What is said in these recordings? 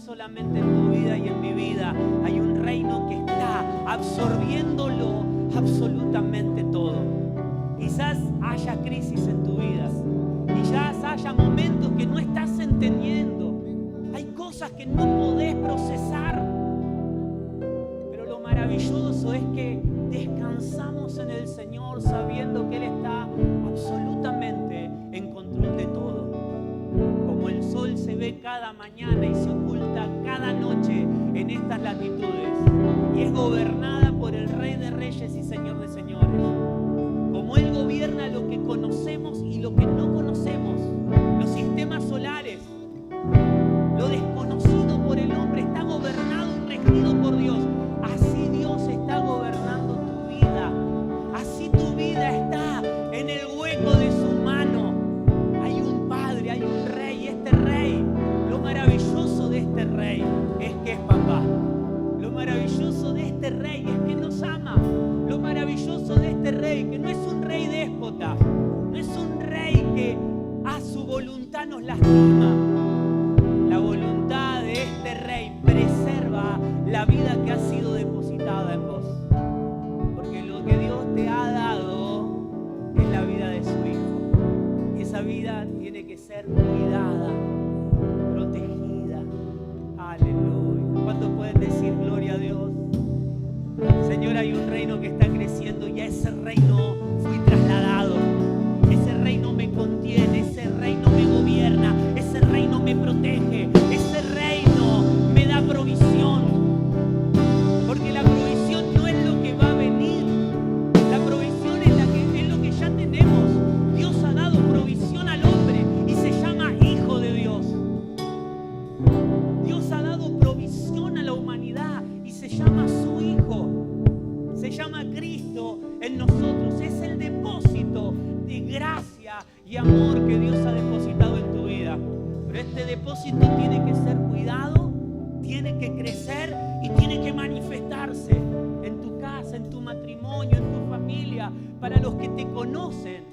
solamente en tu vida y en mi vida. Hay un reino que está absorbiéndolo absolutamente todo. Quizás haya crisis en tu vida. cosas que no podés procesar. Pero lo maravilloso es que descansamos en el Señor sabiendo que Él está absolutamente en control de todo. Como el sol se ve cada mañana y se oculta cada noche en estas latitudes y es gobernada por el Rey de Reyes y Señor de Señores. Como Él gobierna lo que conocemos y lo que no conocemos, los sistemas solares, lo desconocido por el hombre está gobernado y regido por Dios. Así Dios está gobernando tu vida. Así tu vida está en el hueco de su mano. Hay un Padre, hay un Rey. Este Rey, lo maravilloso de este Rey es que es papá. Lo maravilloso de este Rey es que nos ama. Lo maravilloso de este Rey, que no es un Rey déspota, no es un Rey que a su voluntad nos lastima. La voluntad de este Rey preserva la vida que ha sido depositada en vos. Porque lo que Dios te ha dado es la vida de su Hijo. Y esa vida tiene que ser cuidada, protegida. Aleluya. ¿Cuántos pueden decir gloria a Dios? Señor, hay un reino que está creciendo y a ese reino fui trasladado. Ese reino me contiene, ese reino me gobierna, ese reino me protege, ese reino me da provisión. Porque la provisión no es lo que va a venir, la provisión es lo que ya tenemos. Dios ha dado provisión al hombre y se llama Hijo de Dios. Dios ha dado provisión a la humanidad y se llama su Hijo. Se llama Cristo en nosotros. Es el depósito de gracia y amor que Dios ha depositado en tu vida. Pero este depósito tiene que ser cuidado, tiene que crecer y tiene que manifestarse en tu casa, en tu matrimonio, en tu familia, para los que te conocen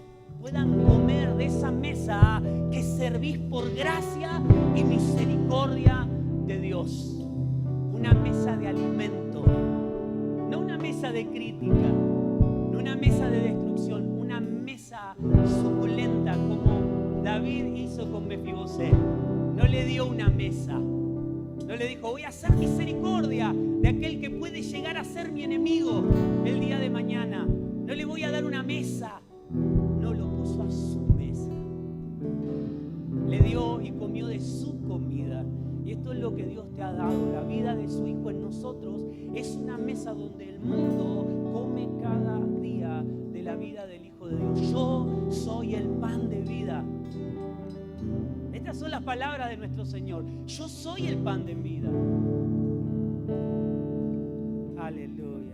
puedan comer de esa mesa que servís por gracia y misericordia de Dios. Una mesa de alimento, no una mesa de crítica, no una mesa de destrucción, una mesa suculenta como David hizo con Mefibosé. No le dio una mesa, no le dijo voy a hacer misericordia de aquel que puede llegar a ser mi enemigo el día de mañana. No le voy a dar una mesa, no, lo puso a su mesa. Le dio y comió de su comida. Y esto es lo que Dios te ha dado. La vida de su Hijo en nosotros es una mesa donde el mundo come cada día de la vida del Hijo de Dios. Yo soy el pan de vida. Estas son las palabras de nuestro Señor. Yo soy el pan de vida. Aleluya.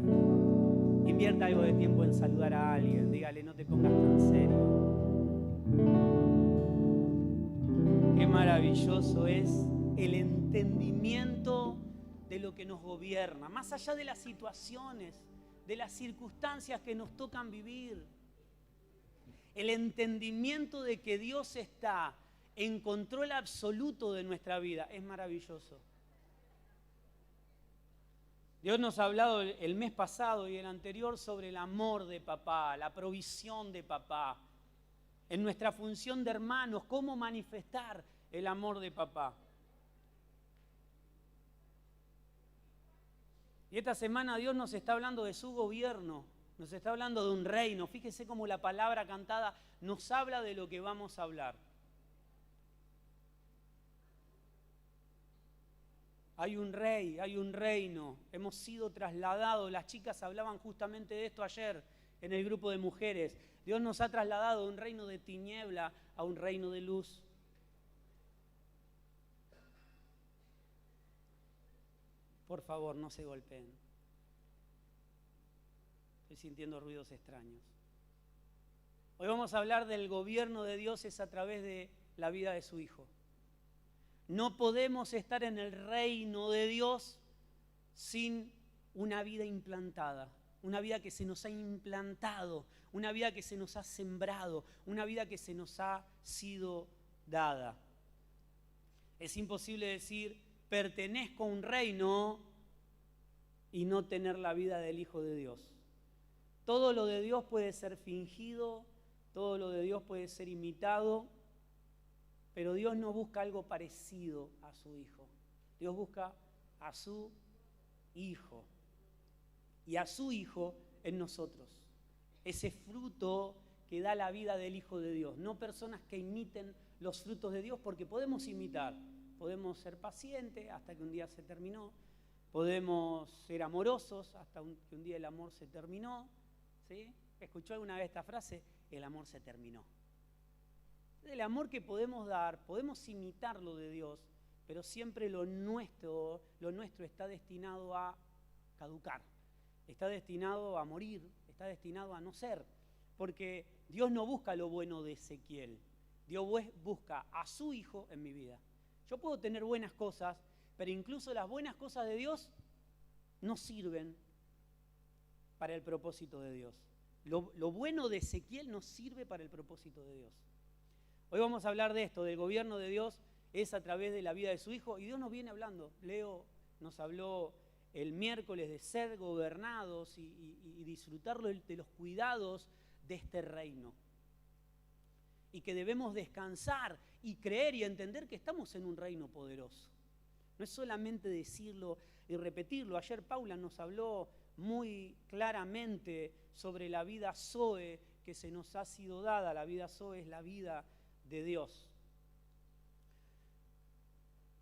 Invierta algo de tiempo en saludar a alguien. Dígale, no te pongas tan serio. Qué maravilloso es el entendimiento de lo que nos gobierna, más allá de las situaciones, de las circunstancias que nos tocan vivir. El entendimiento de que Dios está en control absoluto de nuestra vida es maravilloso. Dios nos ha hablado el mes pasado y el anterior sobre el amor de papá, la provisión de papá, en nuestra función de hermanos, cómo manifestar el amor de papá. Y esta semana Dios nos está hablando de su gobierno, nos está hablando de un reino. Fíjese cómo la palabra cantada nos habla de lo que vamos a hablar. Hay un rey, hay un reino, hemos sido trasladados. Las chicas hablaban justamente de esto ayer en el grupo de mujeres. Dios nos ha trasladado de un reino de tiniebla a un reino de luz. Por favor, no se golpeen. Estoy sintiendo ruidos extraños. Hoy vamos a hablar del gobierno de Dios es a través de la vida de su Hijo. No podemos estar en el reino de Dios sin una vida implantada, una vida que se nos ha implantado, una vida que se nos ha sembrado, una vida que se nos ha sido dada. Es imposible decir, pertenezco a un reino y no tener la vida del Hijo de Dios. Todo lo de Dios puede ser fingido, todo lo de Dios puede ser imitado, pero Dios no busca algo parecido a su Hijo. Dios busca a su Hijo. Y a su Hijo en nosotros. Ese fruto que da la vida del Hijo de Dios. No personas que imiten los frutos de Dios, porque podemos imitar. Podemos ser pacientes hasta que un día se terminó. Podemos ser amorosos hasta que un día el amor se terminó. ¿Sí? ¿Escuchó alguna vez esta frase? El amor se terminó. El amor que podemos dar, podemos imitar lo de Dios, pero siempre lo nuestro está destinado a caducar. Está destinado a morir, está destinado a no ser, porque Dios no busca lo bueno de Ezequiel, Dios busca a su Hijo en mi vida. Yo puedo tener buenas cosas, pero incluso las buenas cosas de Dios no sirven para el propósito de Dios. Lo bueno de Ezequiel no sirve para el propósito de Dios. Hoy vamos a hablar de esto, del gobierno de Dios es a través de la vida de su Hijo, y Dios nos viene hablando. Leo nos habló el miércoles de ser gobernados y disfrutar de los cuidados de este reino. Y que debemos descansar y creer y entender que estamos en un reino poderoso. No es solamente decirlo y repetirlo. Ayer Paula nos habló muy claramente sobre la vida Zoe que se nos ha sido dada. La vida Zoe es la vida de Dios.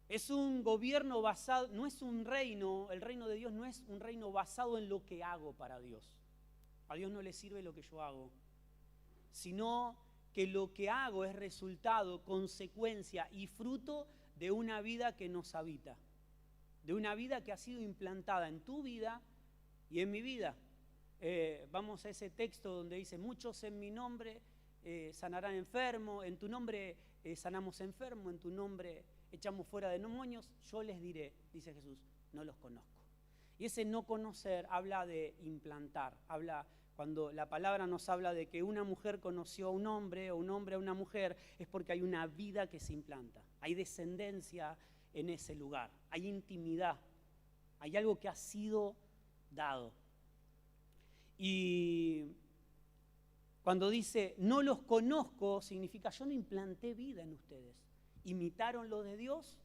Es un gobierno basado, no es un reino, el reino de Dios no es un reino basado en lo que hago para Dios. A Dios no le sirve lo que yo hago, sino que lo que hago es resultado, consecuencia y fruto de una vida que nos habita, de una vida que ha sido implantada en tu vida y en mi vida. Vamos a ese texto donde dice, muchos en mi nombre sanarán enfermos, en tu nombre sanamos enfermos, en tu nombre echamos fuera de demonios, yo les diré, dice Jesús, no los conozco. Y ese no conocer habla de implantar, habla cuando la palabra nos habla de que una mujer conoció a un hombre o un hombre a una mujer, es porque hay una vida que se implanta, hay descendencia en ese lugar, hay intimidad, hay algo que ha sido dado. Y cuando dice no los conozco, significa yo no implanté vida en ustedes. Imitaron lo de Dios,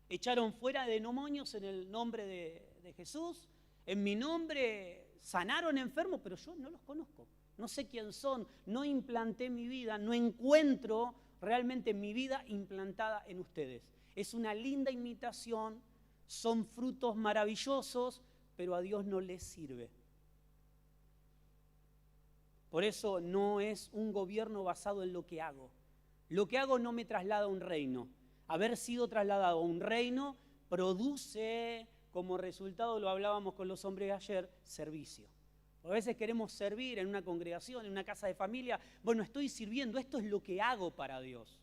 echaron fuera de demonios en el nombre de Jesús, en mi nombre sanaron enfermos, pero yo no los conozco, no sé quién son, no implanté mi vida, no encuentro realmente mi vida implantada en ustedes. Es una linda imitación, son frutos maravillosos, pero a Dios no les sirve. Por eso no es un gobierno basado en lo que hago. Lo que hago no me traslada a un reino. Haber sido trasladado a un reino produce, como resultado, lo hablábamos con los hombres ayer, servicio. A veces queremos servir en una congregación, en una casa de familia. Bueno, estoy sirviendo, esto es lo que hago para Dios.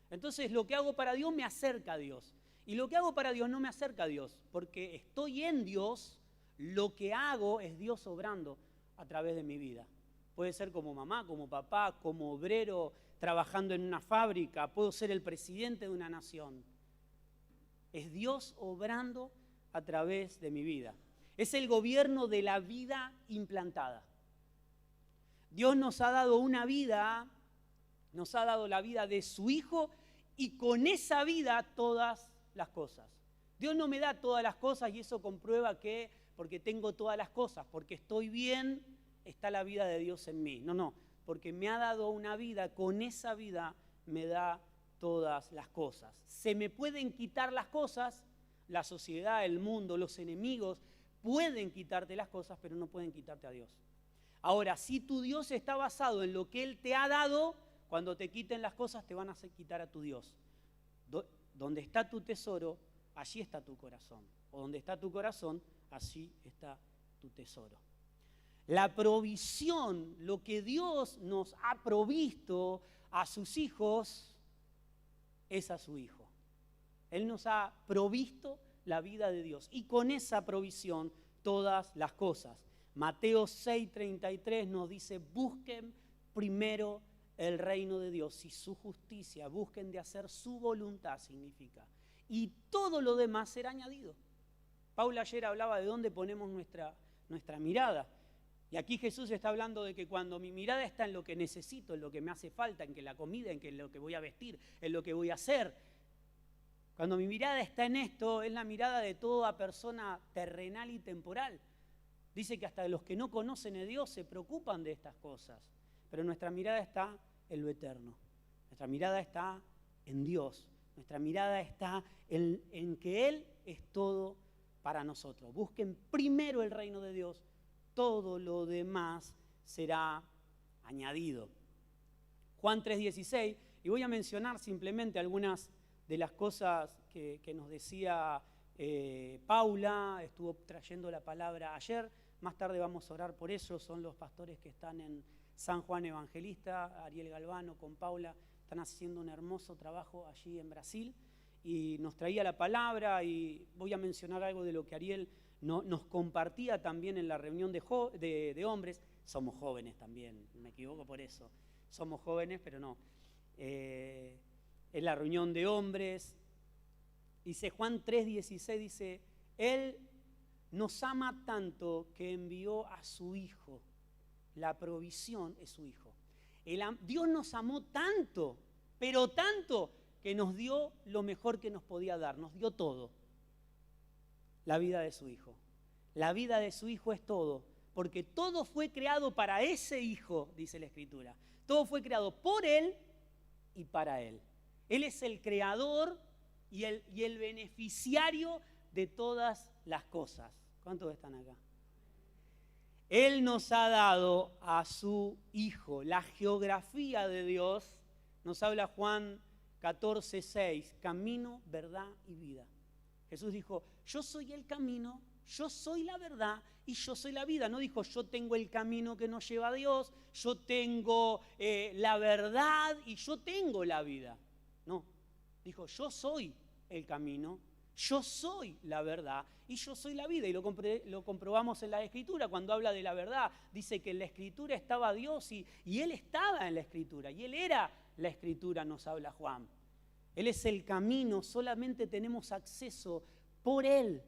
Entonces, lo que hago para Dios me acerca a Dios. Y lo que hago para Dios no me acerca a Dios, porque estoy en Dios, lo que hago es Dios obrando a través de mi vida. Puede ser como mamá, como papá, como obrero, trabajando en una fábrica, puedo ser el presidente de una nación. Es Dios obrando a través de mi vida. Es el gobierno de la vida implantada. Dios nos ha dado una vida, nos ha dado la vida de su Hijo y con esa vida todas las cosas. Dios no me da todas las cosas y eso comprueba que porque tengo todas las cosas, porque estoy bien, está la vida de Dios en mí. No, porque me ha dado una vida, con esa vida me da todas las cosas. Se me pueden quitar las cosas, la sociedad, el mundo, los enemigos pueden quitarte las cosas, pero no pueden quitarte a Dios. Ahora, si tu Dios está basado en lo que Él te ha dado, cuando te quiten las cosas te van a hacer quitar a tu Dios. Donde está tu tesoro, allí está tu corazón. O donde está tu corazón, allí está tu tesoro. La provisión, lo que Dios nos ha provisto a sus hijos, es a su Hijo. Él nos ha provisto la vida de Dios y con esa provisión todas las cosas. Mateo 6:33 nos dice, busquen primero el reino de Dios y su justicia, busquen de hacer su voluntad, significa. Y todo lo demás será añadido. Paula ayer hablaba de dónde ponemos nuestra mirada. Y aquí Jesús está hablando de que cuando mi mirada está en lo que necesito, en lo que me hace falta, en que la comida, en que lo que voy a vestir, en lo que voy a hacer, Cuando mi mirada está en esto, es la mirada de toda persona terrenal y temporal. Dice que hasta los que no conocen a Dios se preocupan de estas cosas. Pero nuestra mirada está en lo eterno. Nuestra mirada está en Dios. Nuestra mirada está en que Él es todo para nosotros. Busquen primero el reino de Dios. Todo lo demás será añadido. Juan 3:16, y voy a mencionar simplemente algunas de las cosas que nos decía Paula, estuvo trayendo la palabra ayer, más tarde vamos a orar por eso, son los pastores que están en San Juan Evangelista, Ariel Galvano con Paula, están haciendo un hermoso trabajo allí en Brasil, y nos traía la palabra, y voy a mencionar algo de lo que Ariel nos compartía también en la reunión de hombres. Somos jóvenes también, me equivoco por eso, somos jóvenes, pero no. En la reunión de hombres, dice Juan 3:16, dice, Él nos ama tanto que envió a su Hijo. La provisión es su Hijo. Dios nos amó tanto, pero tanto, que nos dio lo mejor que nos podía dar, nos dio todo. La vida de su Hijo. La vida de su Hijo es todo, porque todo fue creado para ese Hijo, dice la Escritura. Todo fue creado por Él y para Él. Él es el creador y el beneficiario de todas las cosas. ¿Cuántos están acá? Él nos ha dado a su Hijo. La geografía de Dios nos habla Juan 14:6, camino, verdad y vida. Jesús dijo, yo soy el camino, yo soy la verdad y yo soy la vida. No dijo, yo tengo el camino que nos lleva a Dios, yo tengo la verdad y yo tengo la vida. No, dijo, yo soy el camino, yo soy la verdad y yo soy la vida. Y lo comprobamos en la Escritura cuando habla de la verdad. Dice que en la Escritura estaba Dios y Él estaba en la Escritura y Él era la Escritura, nos habla Juan. Él es el camino, solamente tenemos acceso por Él.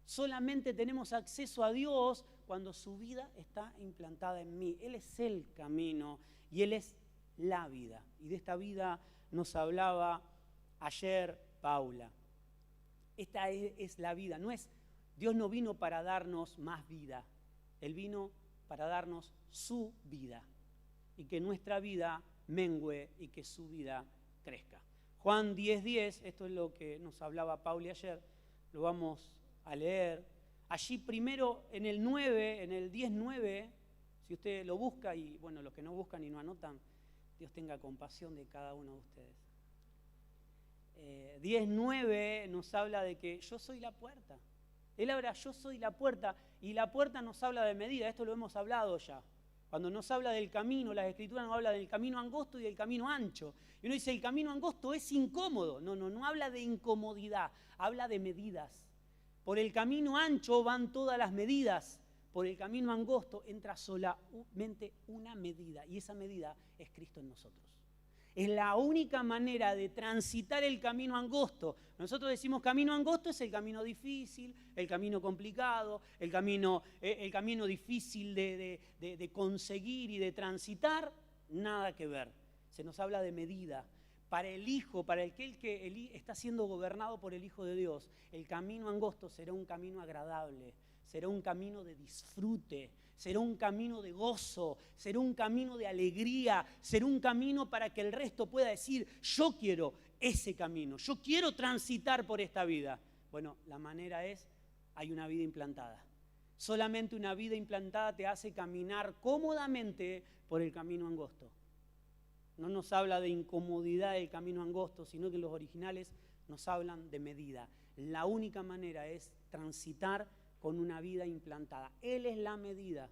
Solamente tenemos acceso a Dios cuando su vida está implantada en mí. Él es el camino y Él es la vida. Y de esta vida nos hablaba ayer Paula. Esta es la vida. Dios no vino para darnos más vida. Él vino para darnos su vida. Y que nuestra vida mengüe y que su vida crezca. Juan 10:10, esto es lo que nos hablaba Paula ayer, lo vamos a leer. Allí primero en el 9, en el 10:9, si usted lo busca, y bueno, los que no buscan y no anotan, Dios tenga compasión de cada uno de ustedes. 10:9 nos habla de que yo soy la puerta. Él habla, yo soy la puerta, y la puerta nos habla de medida, esto lo hemos hablado ya. Cuando nos habla del camino, las Escrituras nos habla del camino angosto y del camino ancho. Y uno dice, el camino angosto es incómodo. No habla de incomodidad, habla de medidas. Por el camino ancho van todas las medidas. Por el camino angosto entra solamente una medida. Y esa medida es Cristo en nosotros. Es la única manera de transitar el camino angosto. Nosotros decimos camino angosto es el camino difícil, el camino complicado, el camino difícil de conseguir y de transitar. Nada que ver. Se nos habla de medida. Para el Hijo, para el que está siendo gobernado por el Hijo de Dios, el camino angosto será un camino agradable, será un camino de disfrute, será un camino de gozo, será un camino de alegría, será un camino para que el resto pueda decir, yo quiero ese camino, yo quiero transitar por esta vida. Bueno, la manera es, hay una vida implantada. Solamente una vida implantada te hace caminar cómodamente por el camino angosto. No nos habla de incomodidad del camino angosto, sino que los originales nos hablan de medida. La única manera es transitar con una vida implantada. Él es la medida.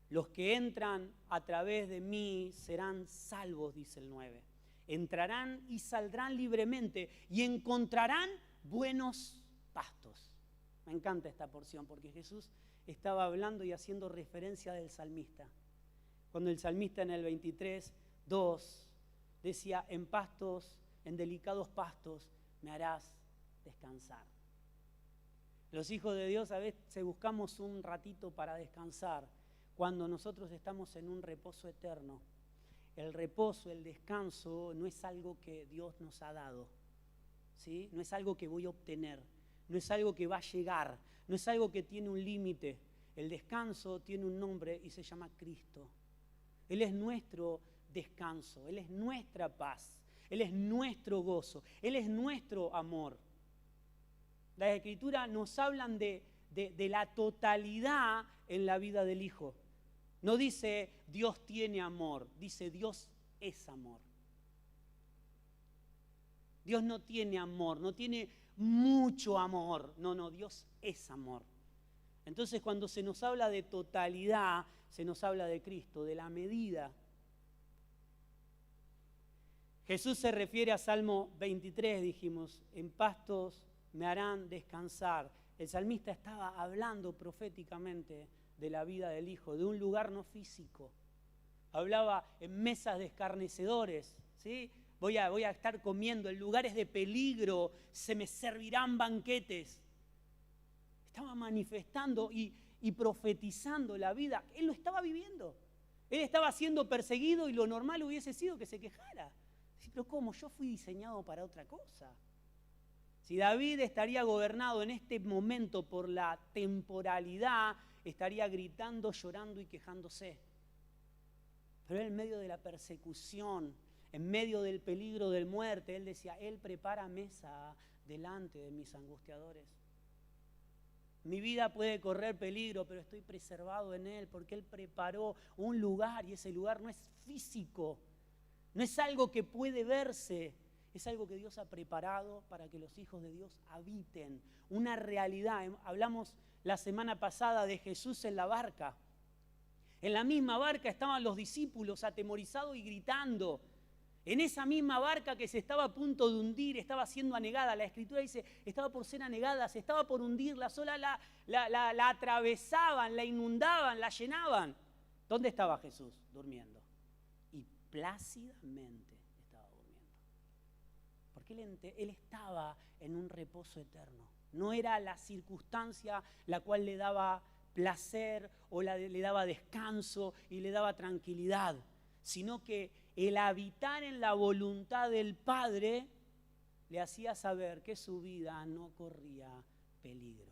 Los que entran a través de mí serán salvos, dice el 9. Entrarán y saldrán libremente y encontrarán buenos pastos. Me encanta esta porción porque Jesús estaba hablando y haciendo referencia del salmista. Cuando el salmista en el 23:2 decía, en pastos, en delicados pastos, me harás descansar. Los hijos de Dios a veces buscamos un ratito para descansar cuando nosotros estamos en un reposo eterno, el reposo, el descanso, no es algo que Dios nos ha dado, ¿sí? No es algo que voy a obtener, no es algo que va a llegar, no es algo que tiene un límite. El descanso tiene un nombre y se llama Cristo. Él es nuestro descanso, Él es nuestra paz, Él es nuestro gozo, Él es nuestro amor. Las Escrituras nos hablan de la totalidad en la vida del Hijo. No dice Dios tiene amor, dice Dios es amor. Dios no tiene amor, no tiene mucho amor. No, Dios es amor. Entonces cuando se nos habla de totalidad, se nos habla de Cristo, de la medida. Jesús se refiere a Salmo 23, dijimos, en pastos me harán descansar. El salmista estaba hablando proféticamente de la vida del Hijo, de un lugar no físico. Hablaba en mesas de escarnecedores, ¿sí? Voy a estar comiendo en lugares de peligro, se me servirán banquetes. Estaba manifestando y profetizando la vida. Él lo estaba viviendo. Él estaba siendo perseguido y lo normal hubiese sido que se quejara. Pero ¿cómo? Yo fui diseñado para otra cosa. Si David estaría gobernado en este momento por la temporalidad, estaría gritando, llorando y quejándose. Pero en medio de la persecución, en medio del peligro de muerte, él decía, Él prepara mesa delante de mis angustiadores. Mi vida puede correr peligro, pero estoy preservado en Él, porque Él preparó un lugar y ese lugar no es físico, no es algo que puede verse, es algo que Dios ha preparado para que los hijos de Dios habiten, una realidad. Hablamos la semana pasada de Jesús en la barca. En la misma barca estaban los discípulos atemorizados y gritando. En esa misma barca que se estaba a punto de hundir, estaba siendo anegada. La Escritura dice, estaba por ser anegada, se estaba por hundir, las olas la atravesaban, la inundaban, la llenaban. ¿Dónde estaba Jesús? Durmiendo. Y plácidamente estaba durmiendo. Porque él estaba en un reposo eterno. No era la circunstancia la cual le daba placer o le daba descanso y le daba tranquilidad, sino que el habitar en la voluntad del Padre le hacía saber que su vida no corría peligro.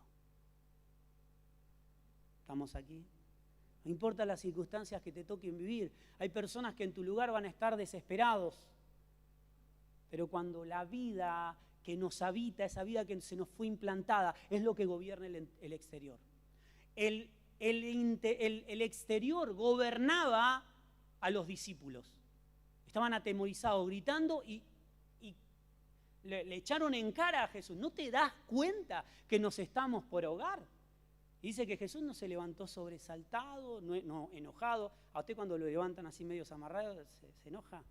¿Estamos aquí? No importa las circunstancias que te toquen vivir. Hay personas que en tu lugar van a estar desesperados, pero cuando la vida que nos habita, esa vida que se nos fue implantada, es lo que gobierna el exterior. El exterior gobernaba a los discípulos. Estaban atemorizados, gritando y le echaron en cara a Jesús. ¿No te das cuenta que nos estamos por ahogar? Y dice que Jesús no se levantó sobresaltado, no enojado. ¿A usted cuando lo levantan así medio amarrado se enoja?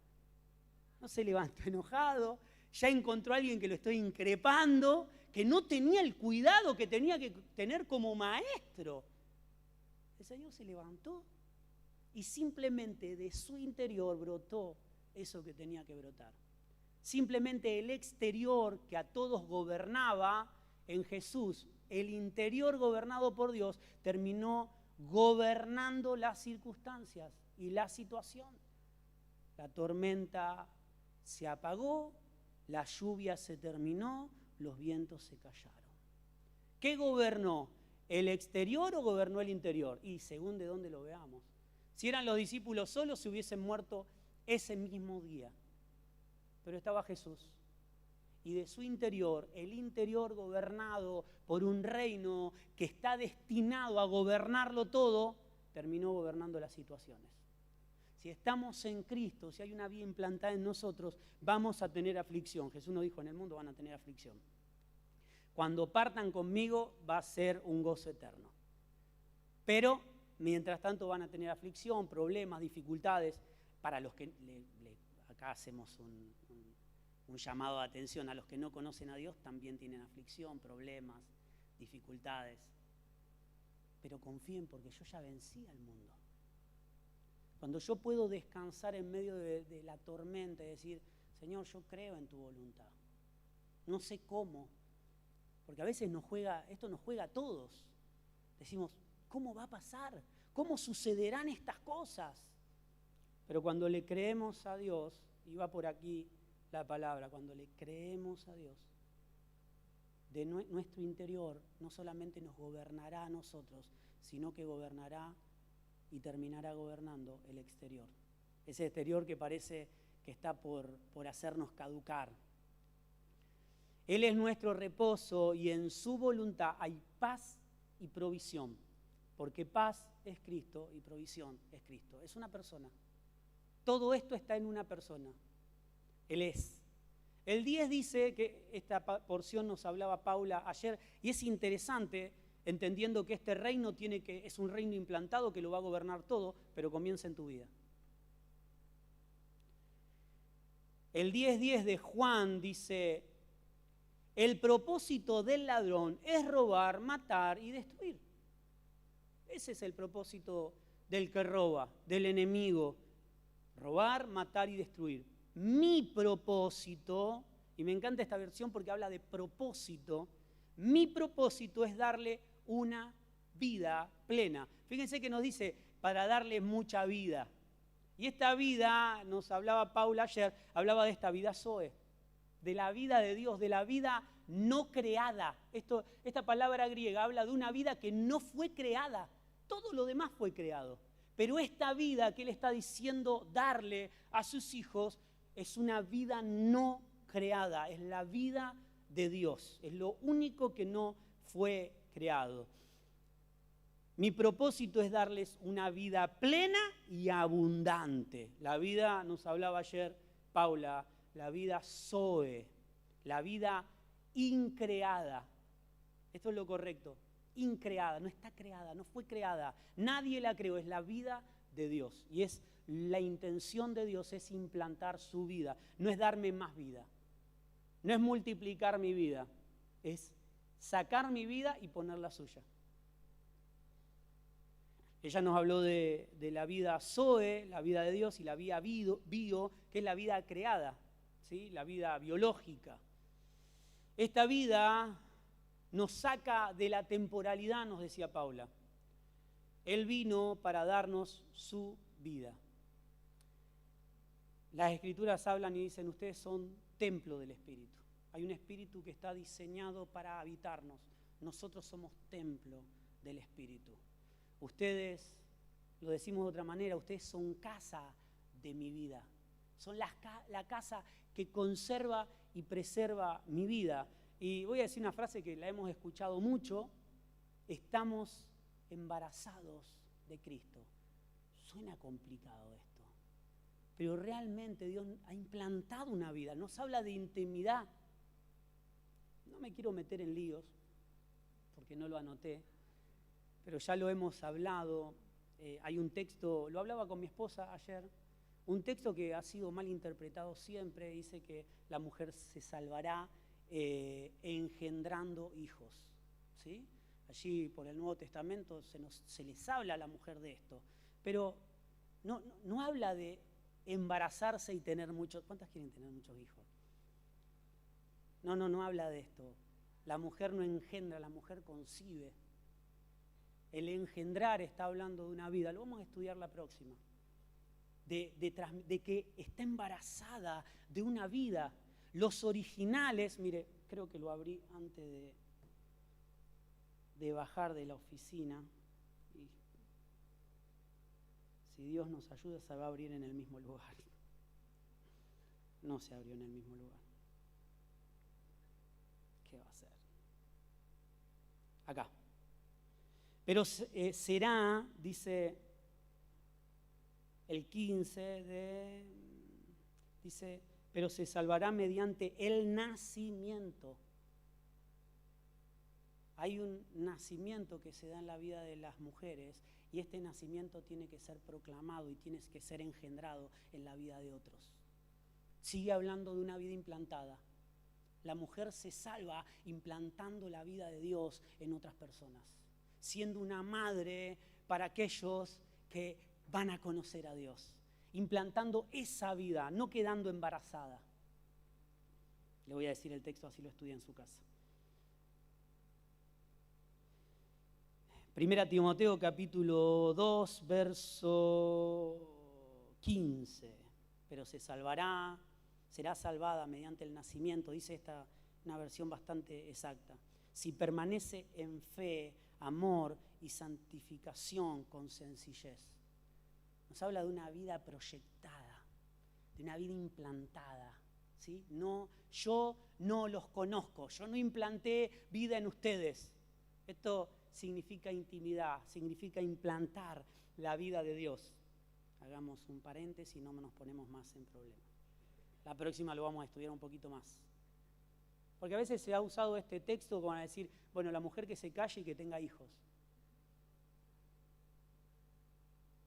No se levantó enojado. Ya encontró a alguien que lo estoy increpando, que no tenía el cuidado que tenía que tener como maestro. El Señor se levantó y simplemente de su interior brotó eso que tenía que brotar. Simplemente el exterior que a todos gobernaba en Jesús, el interior gobernado por Dios, terminó gobernando las circunstancias y la situación. La tormenta se apagó, la lluvia se terminó, los vientos se callaron. ¿Qué gobernó? ¿El exterior o gobernó el interior? Y según de dónde lo veamos. Si eran los discípulos solos, se hubiesen muerto ese mismo día. Pero estaba Jesús. Y de su interior, el interior gobernado por un reino que está destinado a gobernarlo todo, terminó gobernando las situaciones. Si estamos en Cristo, si hay una vida implantada en nosotros, vamos a tener aflicción. Jesús nos dijo, en el mundo van a tener aflicción. Cuando partan conmigo va a ser un gozo eterno. Pero, mientras tanto, van a tener aflicción, problemas, dificultades. Para los que, acá hacemos un llamado de atención, a los que no conocen a Dios también tienen aflicción, problemas, dificultades. Pero confíen porque yo ya vencí al mundo. Cuando yo puedo descansar en medio de la tormenta y decir, Señor, yo creo en tu voluntad. No sé cómo, porque a veces esto nos juega a todos. Decimos, ¿cómo va a pasar? ¿Cómo sucederán estas cosas? Pero cuando le creemos a Dios, y va por aquí la palabra, cuando le creemos a Dios, de nuestro interior no solamente nos gobernará a nosotros, sino que gobernará y terminará gobernando el exterior. Ese exterior que parece que está por hacernos caducar. Él es nuestro reposo y en su voluntad hay paz y provisión, porque paz es Cristo y provisión es Cristo. Es una persona. Todo esto está en una persona. Él es. El 10 dice que esta porción nos hablaba Paula ayer, y es interesante, entendiendo que este reino es un reino implantado que lo va a gobernar todo, pero comienza en tu vida. El 10:10 de Juan dice: el propósito del ladrón es robar, matar y destruir. Ese es el propósito del que roba, del enemigo. Robar, matar y destruir. Mi propósito, y me encanta esta versión porque habla de propósito, mi propósito es darle una vida plena. Fíjense que nos dice, para darle mucha vida. Y esta vida, nos hablaba Paula ayer, hablaba de esta vida Zoe, de la vida de Dios, de la vida no creada. Esta palabra griega habla de una vida que no fue creada. Todo lo demás fue creado. Pero esta vida que Él está diciendo darle a sus hijos es una vida no creada, es la vida de Dios, es lo único que no fue creado. Mi propósito es darles una vida plena y abundante. La vida, nos hablaba ayer Paula, la vida Zoe, la vida increada. Esto es lo correcto. Increada, no está creada, no fue creada, nadie la creó, es la vida de Dios y es la intención de Dios, es implantar su vida, no es darme más vida, no es multiplicar mi vida, es sacar mi vida y poner la suya. Ella nos habló de la vida Zoe, la vida de Dios, y la vida bio, que es la vida creada, ¿sí? La vida biológica. Esta vida nos saca de la temporalidad, nos decía Paula. Él vino para darnos su vida. Las Escrituras hablan y dicen, ustedes son templo del Espíritu. Hay un Espíritu que está diseñado para habitarnos. Nosotros somos templo del Espíritu. Ustedes, lo decimos de otra manera, ustedes son casa de mi vida. Son la casa que conserva y preserva mi vida. Y voy a decir una frase que la hemos escuchado mucho: estamos embarazados de Cristo. Suena complicado esto, pero realmente Dios ha implantado una vida, nos habla de intimidad. No me quiero meter en líos, porque no lo anoté, pero ya lo hemos hablado. Hay un texto, lo hablaba con mi esposa ayer, un texto que ha sido mal interpretado siempre, dice que la mujer se salvará engendrando hijos, ¿sí? Allí por el Nuevo Testamento se les habla a la mujer de esto, pero no habla de embarazarse y tener muchos. ¿Cuántas quieren tener muchos hijos? No habla de esto. La mujer no engendra, la mujer concibe. El engendrar está hablando de una vida, lo vamos a estudiar la próxima, de que está embarazada de una vida. Los originales, mire, creo que lo abrí antes de bajar de la oficina. Y si Dios nos ayuda, se va a abrir en el mismo lugar. No se abrió en el mismo lugar. ¿Qué va a hacer? Acá. Pero será, dice el 15 dice, pero se salvará mediante el nacimiento. Hay un nacimiento que se da en la vida de las mujeres y este nacimiento tiene que ser proclamado y tiene que ser engendrado en la vida de otros. Sigue hablando de una vida implantada. La mujer se salva implantando la vida de Dios en otras personas, siendo una madre para aquellos que van a conocer a Dios, implantando esa vida, no quedando embarazada. Le voy a decir el texto, así lo estudia en su casa. 1 Timoteo capítulo 2, verso 15. Pero será salvada mediante el nacimiento, dice una versión bastante exacta. Si permanece en fe, amor y santificación con sencillez. Nos habla de una vida proyectada, de una vida implantada. ¿Sí? No, yo no los conozco, yo no implanté vida en ustedes. Esto significa intimidad, significa implantar la vida de Dios. Hagamos un paréntesis y no nos ponemos más en problemas. La próxima lo vamos a estudiar un poquito más. Porque a veces se ha usado este texto como a decir, bueno, la mujer que se calle y que tenga hijos.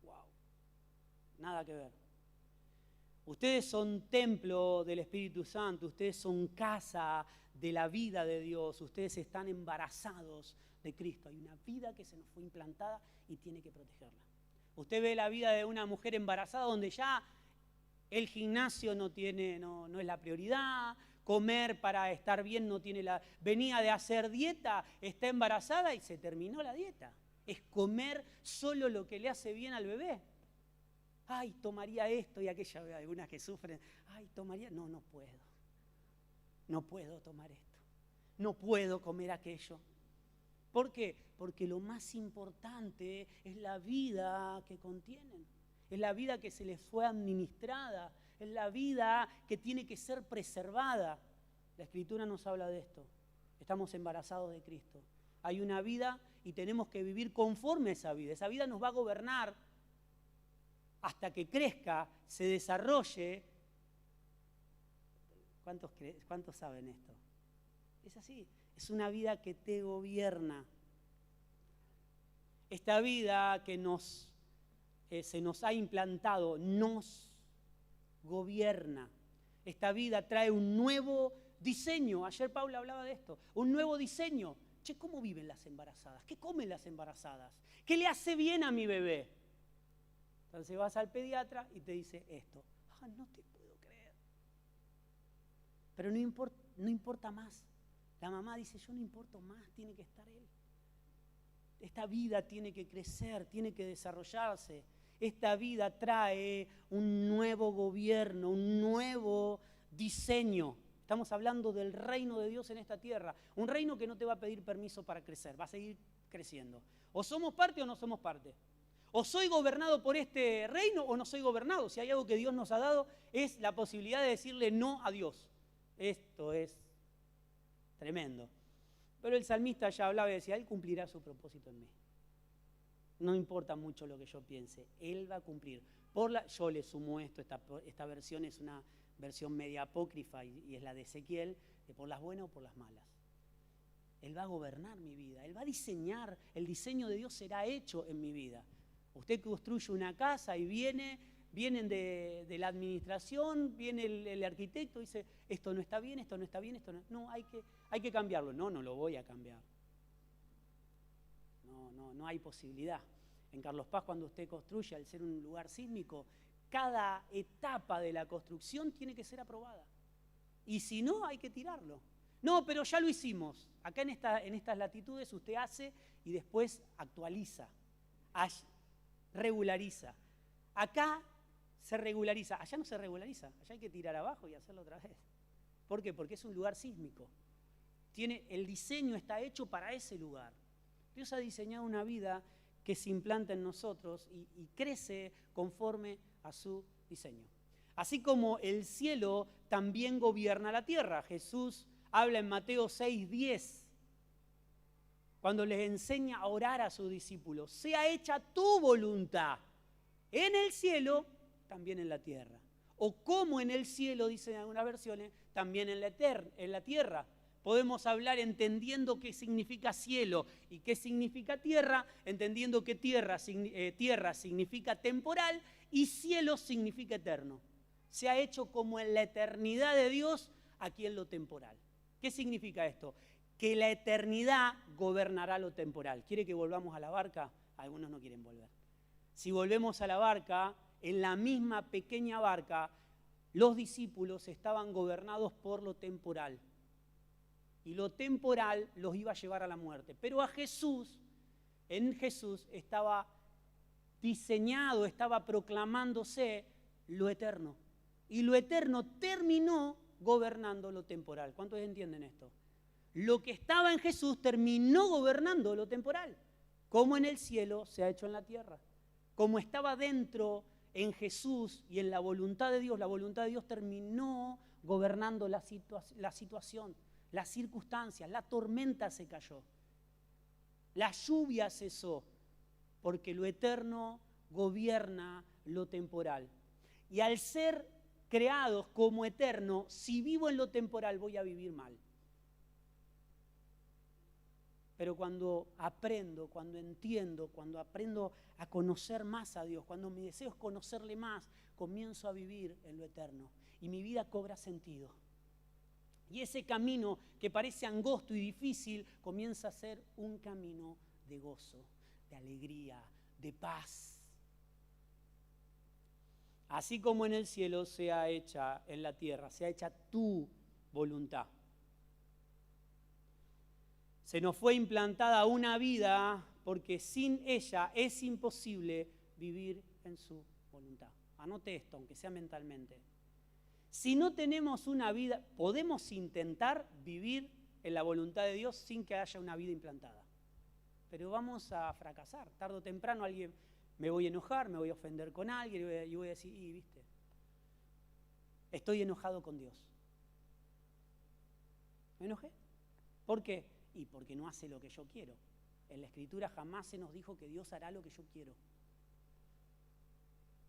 Wow, nada que ver. Ustedes son templo del Espíritu Santo, ustedes son casa de la vida de Dios, ustedes están embarazados de Cristo. Hay una vida que se nos fue implantada y tiene que protegerla. Usted ve la vida de una mujer embarazada donde ya el gimnasio no es la prioridad, comer para estar bien no tiene venía de hacer dieta, está embarazada y se terminó la dieta. Es comer solo lo que le hace bien al bebé. Ay, tomaría esto y aquello, hay algunas que sufren. Ay, tomaría, no puedo. No puedo tomar esto. No puedo comer aquello. ¿Por qué? Porque lo más importante es la vida que contienen. Es la vida que se les fue administrada. Es la vida que tiene que ser preservada. La Escritura nos habla de esto. Estamos embarazados de Cristo. Hay una vida y tenemos que vivir conforme a esa vida. Esa vida nos va a gobernar hasta que crezca, se desarrolle. ¿Cuántos saben esto? Es así, es una vida que te gobierna. Esta vida que se nos ha implantado nos gobierna. Esta vida trae un nuevo diseño. Ayer Paula hablaba de esto, un nuevo diseño. Che, ¿cómo viven las embarazadas? ¿Qué comen las embarazadas? ¿Qué le hace bien a mi bebé? Entonces vas al pediatra y te dice esto. Ah, no te puedo creer. Pero no importa más. La mamá dice, yo no importo más, tiene que estar él. Esta vida tiene que crecer, tiene que desarrollarse. Esta vida trae un nuevo gobierno, un nuevo diseño. Estamos hablando del reino de Dios en esta tierra. Un reino que no te va a pedir permiso para crecer, va a seguir creciendo. O somos parte o no somos parte. O soy gobernado por este reino o no soy gobernado. Si hay algo que Dios nos ha dado es la posibilidad de decirle no a Dios. Esto es tremendo. Pero el salmista ya hablaba y decía, Él cumplirá su propósito en mí. No importa mucho lo que yo piense, Él va a cumplir. Yo le sumo esto, esta versión es una versión media apócrifa y es la de Ezequiel, de por las buenas o por las malas. Él va a gobernar mi vida, Él va a diseñar, el diseño de Dios será hecho en mi vida. Usted construye una casa y vienen de la administración, viene el arquitecto y dice, esto no está bien, esto no está bien, esto no, hay que cambiarlo. No lo voy a cambiar. No hay posibilidad. En Carlos Paz, cuando usted construye, al ser un lugar sísmico, cada etapa de la construcción tiene que ser aprobada. Y si no, hay que tirarlo. No, pero ya lo hicimos. Acá en estas latitudes usted hace y después actualiza, regulariza. Acá se regulariza, allá no se regulariza, allá hay que tirar abajo y hacerlo otra vez. ¿Por qué? Porque es un lugar sísmico. El diseño está hecho para ese lugar. Dios ha diseñado una vida que se implanta en nosotros y crece conforme a su diseño. Así como el cielo también gobierna la tierra. Jesús habla en Mateo 6:10, cuando les enseña a orar a sus discípulos. Sea hecha tu voluntad en el cielo, también en la tierra. O como en el cielo, dicen algunas versiones, también en la tierra. Podemos hablar entendiendo qué significa cielo y qué significa tierra, entendiendo que tierra significa temporal y cielo significa eterno. Se ha hecho como en la eternidad de Dios, aquí en lo temporal. ¿Qué significa esto? Que la eternidad gobernará lo temporal. ¿Quiere que volvamos a la barca? Algunos no quieren volver. Si volvemos a la barca, en la misma pequeña barca, los discípulos estaban gobernados por lo temporal. Y lo temporal los iba a llevar a la muerte. Pero en Jesús estaba diseñado, estaba proclamándose lo eterno. Y lo eterno terminó gobernando lo temporal. ¿Cuántos entienden esto? Lo que estaba en Jesús terminó gobernando lo temporal. Como en el cielo se ha hecho en la tierra. Como estaba dentro en Jesús y en la voluntad de Dios terminó gobernando la situación, las circunstancias, la tormenta se cayó, la lluvia cesó, porque lo eterno gobierna lo temporal. Y al ser creados como eterno, si vivo en lo temporal voy a vivir mal. Pero cuando aprendo, cuando entiendo, cuando aprendo a conocer más a Dios, cuando mi deseo es conocerle más, comienzo a vivir en lo eterno. Y mi vida cobra sentido. Y ese camino que parece angosto y difícil, comienza a ser un camino de gozo, de alegría, de paz. Así como en el cielo sea hecha en la tierra, sea hecha tu voluntad. Se nos fue implantada una vida porque sin ella es imposible vivir en su voluntad. Anote esto, aunque sea mentalmente. Si no tenemos una vida, podemos intentar vivir en la voluntad de Dios sin que haya una vida implantada. Pero vamos a fracasar. Tarde o temprano me voy a enojar, me voy a ofender con alguien y voy a decir, ¿viste? Estoy enojado con Dios. ¿Me enojé? ¿Por qué? Y porque no hace lo que yo quiero. En la Escritura jamás se nos dijo que Dios hará lo que yo quiero.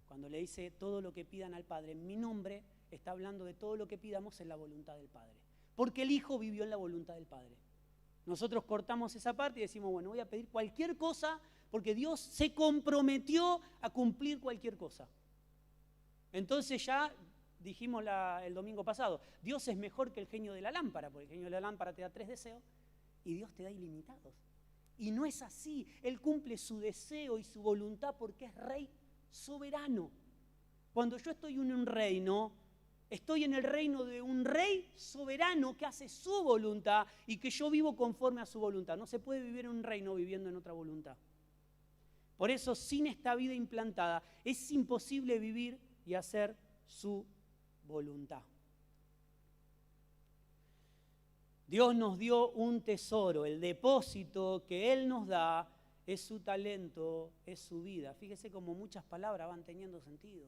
Cuando le dice todo lo que pidan al Padre en mi nombre, está hablando de todo lo que pidamos en la voluntad del Padre. Porque el Hijo vivió en la voluntad del Padre. Nosotros cortamos esa parte y decimos, bueno, voy a pedir cualquier cosa porque Dios se comprometió a cumplir cualquier cosa. Entonces ya dijimos el domingo pasado, Dios es mejor que el genio de la lámpara, porque el genio de la lámpara te da 3 deseos y Dios te da ilimitados. Y no es así. Él cumple su deseo y su voluntad porque es Rey soberano. Cuando yo estoy en un reino, estoy en el reino de un Rey soberano que hace su voluntad y que yo vivo conforme a su voluntad. No se puede vivir en un reino viviendo en otra voluntad. Por eso, sin esta vida implantada, es imposible vivir y hacer su voluntad. Dios nos dio un tesoro, el depósito que Él nos da es su talento, es su vida. Fíjese cómo muchas palabras van teniendo sentido.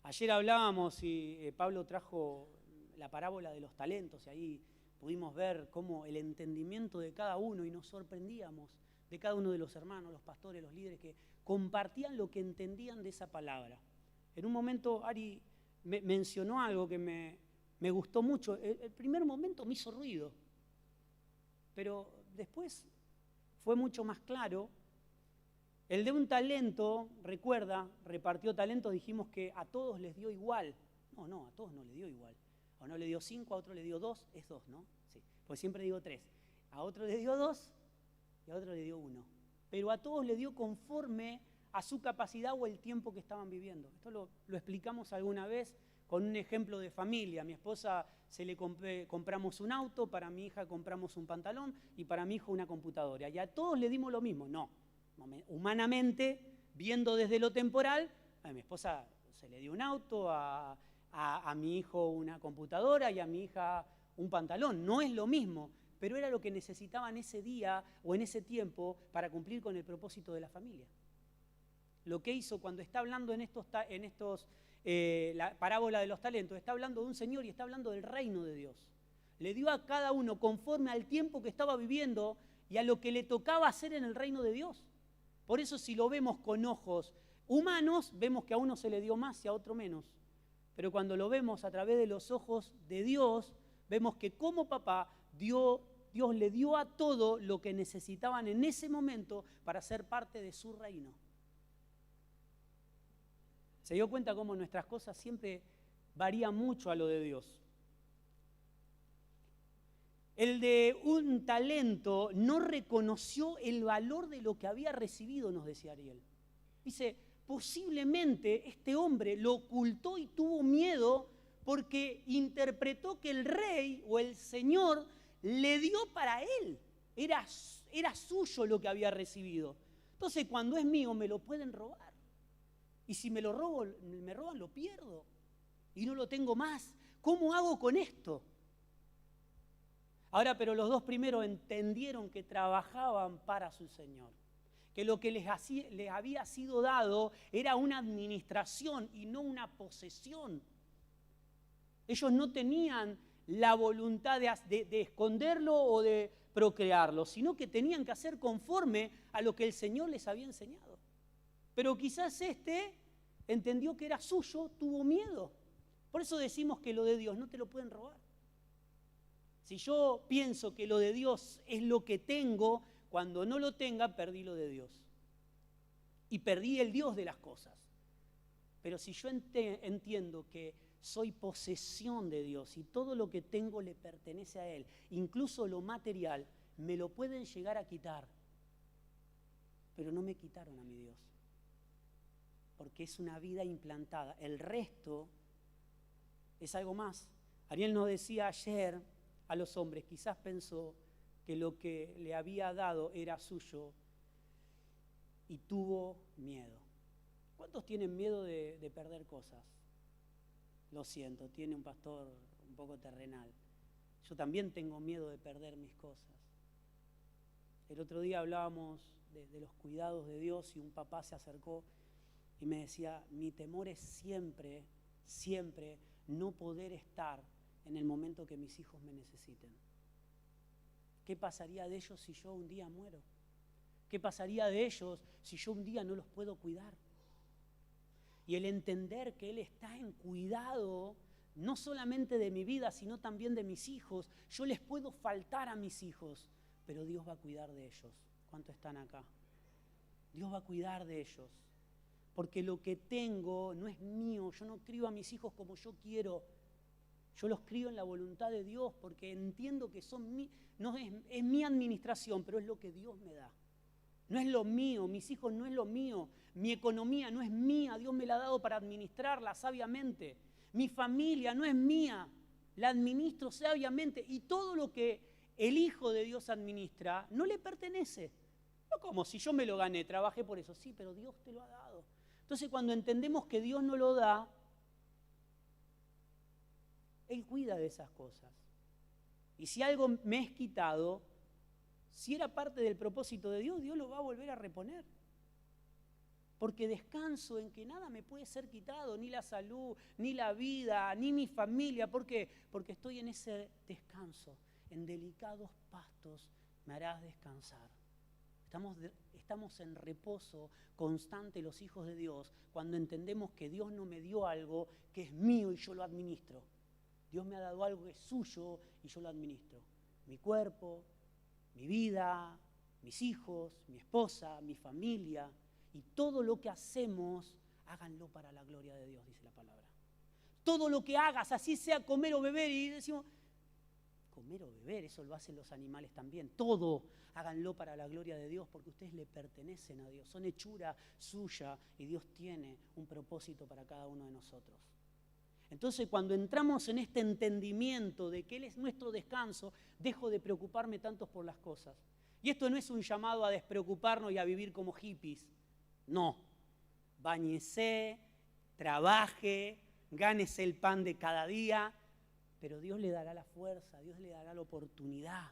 Ayer hablábamos y Pablo trajo la parábola de los talentos y ahí pudimos ver cómo el entendimiento de cada uno y nos sorprendíamos de cada uno de los hermanos, los pastores, los líderes que compartían lo que entendían de esa palabra. En un momento Ari mencionó algo que me gustó mucho. El primer momento me hizo ruido, pero después fue mucho más claro. El de un talento, recuerda, repartió talentos, dijimos que a todos les dio igual. No, a todos no les dio igual. A uno le dio 5, a otro le dio 2, es 2, ¿no? Sí, pues siempre digo 3. A otro le dio 2 y a otro le dio 1. Pero a todos le dio conforme a su capacidad o el tiempo que estaban viviendo. Esto lo explicamos alguna vez con un ejemplo de familia. A mi esposa compramos un auto, para mi hija compramos un pantalón y para mi hijo una computadora. Y a todos le dimos lo mismo. No, humanamente, viendo desde lo temporal, a mi esposa se le dio un auto, a mi hijo una computadora y a mi hija un pantalón. No es lo mismo, pero era lo que necesitaban ese día o en ese tiempo para cumplir con el propósito de la familia. Lo que hizo cuando está hablando la parábola de los talentos, está hablando de un Señor y está hablando del reino de Dios. Le dio a cada uno conforme al tiempo que estaba viviendo y a lo que le tocaba hacer en el reino de Dios. Por eso si lo vemos con ojos humanos, vemos que a uno se le dio más y a otro menos. Pero cuando lo vemos a través de los ojos de Dios, vemos que como papá, Dios le dio a todo lo que necesitaban en ese momento para ser parte de su reino. ¿Se dio cuenta cómo nuestras cosas siempre varían mucho a lo de Dios? El de un talento no reconoció el valor de lo que había recibido, nos decía Ariel. Dice, posiblemente este hombre lo ocultó y tuvo miedo porque interpretó que el rey o el señor le dio para él. Era suyo lo que había recibido. Entonces, cuando es mío, me lo pueden robar. Y si me roban, lo pierdo. Y no lo tengo más. ¿Cómo hago con esto? Ahora, pero los dos primeros entendieron que trabajaban para su Señor. Que lo que les había sido dado era una administración y no una posesión. Ellos no tenían la voluntad de esconderlo o de procrearlo, sino que tenían que hacer conforme a lo que el Señor les había enseñado. Pero quizás entendió que era suyo, tuvo miedo. Por eso decimos que lo de Dios no te lo pueden robar. Si yo pienso que lo de Dios es lo que tengo, cuando no lo tenga, perdí lo de Dios. Y perdí el Dios de las cosas. Pero si yo entiendo que soy posesión de Dios y todo lo que tengo le pertenece a Él, incluso lo material, me lo pueden llegar a quitar. Pero no me quitaron a mi Dios. Porque es una vida implantada. El resto es algo más. Ariel nos decía ayer a los hombres, quizás pensó que lo que le había dado era suyo y tuvo miedo. ¿Cuántos tienen miedo de perder cosas? Lo siento, tiene un pastor un poco terrenal. Yo también tengo miedo de perder mis cosas. El otro día hablábamos de los cuidados de Dios y un papá se acercó y me decía, mi temor es siempre, siempre no poder estar en el momento que mis hijos me necesiten. ¿Qué pasaría de ellos si yo un día muero? ¿Qué pasaría de ellos si yo un día no los puedo cuidar? Y el entender que Él está en cuidado, no solamente de mi vida, sino también de mis hijos. Yo les puedo faltar a mis hijos, pero Dios va a cuidar de ellos. ¿Cuántos están acá? Dios va a cuidar de ellos. Porque lo que tengo no es mío. Yo no crío a mis hijos como yo quiero. Yo los crío en la voluntad de Dios porque entiendo que no es mi administración, pero es lo que Dios me da. No es lo mío, mis hijos no es lo mío, mi economía no es mía, Dios me la ha dado para administrarla sabiamente. Mi familia no es mía, la administro sabiamente y todo lo que el Hijo de Dios administra no le pertenece. No como si yo me lo gané, trabajé por eso, sí, pero Dios te lo ha dado. Entonces cuando entendemos que Dios no lo da, Él cuida de esas cosas. Y si algo me es quitado, si era parte del propósito de Dios, Dios lo va a volver a reponer. Porque descanso en que nada me puede ser quitado, ni la salud, ni la vida, ni mi familia. ¿Por qué? Porque estoy en ese descanso. En delicados pastos me harás descansar. Estamos en reposo constante los hijos de Dios cuando entendemos que Dios no me dio algo que es mío y yo lo administro. Dios me ha dado algo que es suyo y yo lo administro. Mi cuerpo, mi vida, mis hijos, mi esposa, mi familia y todo lo que hacemos, háganlo para la gloria de Dios, dice la palabra. Todo lo que hagas, así sea comer o beber, y decimos, comer o beber, eso lo hacen los animales también. Todo, háganlo para la gloria de Dios porque ustedes le pertenecen a Dios, son hechura suya y Dios tiene un propósito para cada uno de nosotros. Entonces, cuando entramos en este entendimiento de que Él es nuestro descanso, dejo de preocuparme tanto por las cosas. Y esto no es un llamado a despreocuparnos y a vivir como hippies. No. Báñese, trabaje, gánese el pan de cada día, pero Dios le dará la fuerza, Dios le dará la oportunidad.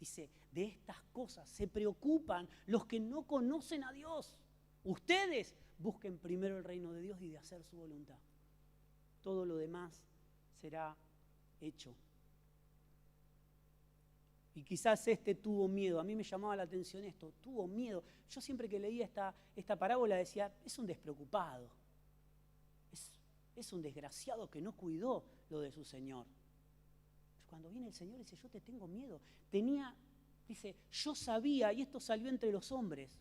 Dice, de estas cosas se preocupan los que no conocen a Dios. Ustedes busquen primero el reino de Dios y de hacer su voluntad. Todo lo demás será hecho. Y quizás tuvo miedo. A mí me llamaba la atención esto, tuvo miedo. Yo siempre que leía esta parábola decía, es un despreocupado. Es un desgraciado que no cuidó lo de su Señor. Cuando viene el Señor dice, yo te tengo miedo. Dice, yo sabía, y esto salió entre los hombres,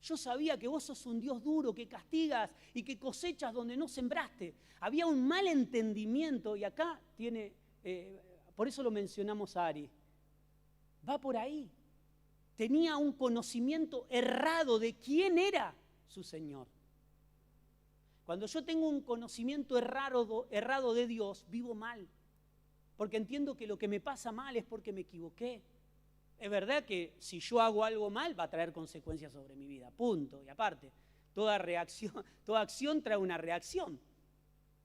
yo sabía que vos sos un Dios duro, que castigas y que cosechas donde no sembraste. Había un mal entendimiento y acá por eso lo mencionamos a Ari. Va por ahí. Tenía un conocimiento errado de quién era su Señor. Cuando yo tengo un conocimiento errado de Dios, vivo mal. Porque entiendo que lo que me pasa mal es porque me equivoqué. Es verdad que si yo hago algo mal va a traer consecuencias sobre mi vida, punto. Y aparte, Toda reacción, toda acción trae una reacción.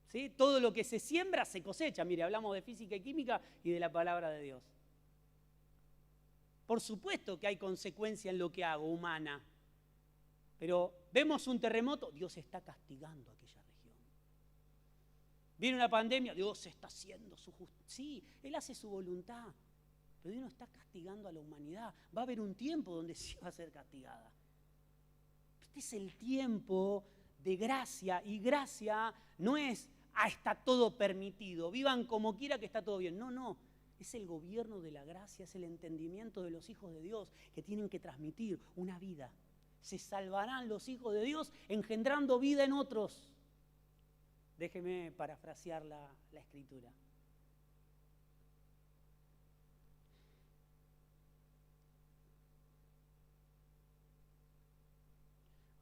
¿Sí? Todo lo que se siembra se cosecha. Mire, hablamos de física y química y de la palabra de Dios. Por supuesto que hay consecuencia en lo que hago, humana. Pero vemos un terremoto, Dios está castigando a aquella región. Viene una pandemia, Dios está haciendo su justicia. Sí, Él hace su voluntad, pero Dios no está castigando a la humanidad. Va a haber un tiempo donde sí va a ser castigada. Este es el tiempo de gracia, y gracia no es, está todo permitido, vivan como quiera que está todo bien. No, no, es el gobierno de la gracia, es el entendimiento de los hijos de Dios que tienen que transmitir una vida. Se salvarán los hijos de Dios engendrando vida en otros. Déjeme parafrasear la escritura.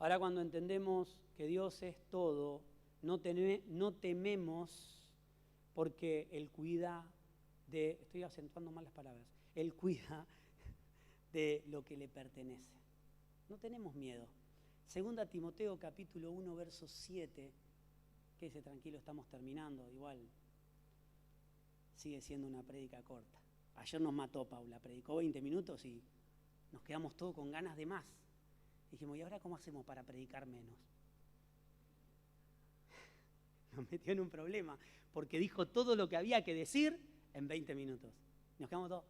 Ahora, cuando entendemos que Dios es todo, no tememos, porque Él cuida de, estoy acentuando mal las palabras, Él cuida de lo que le pertenece. No tenemos miedo. Segunda Timoteo capítulo 1, verso 7, quédese tranquilo, estamos terminando, igual sigue siendo una prédica corta. Ayer nos mató Paula, predicó 20 minutos y nos quedamos todos con ganas de más. Dijimos, ¿y ahora cómo hacemos para predicar menos? Nos metió en un problema, porque dijo todo lo que había que decir en 20 minutos. Nos quedamos todos,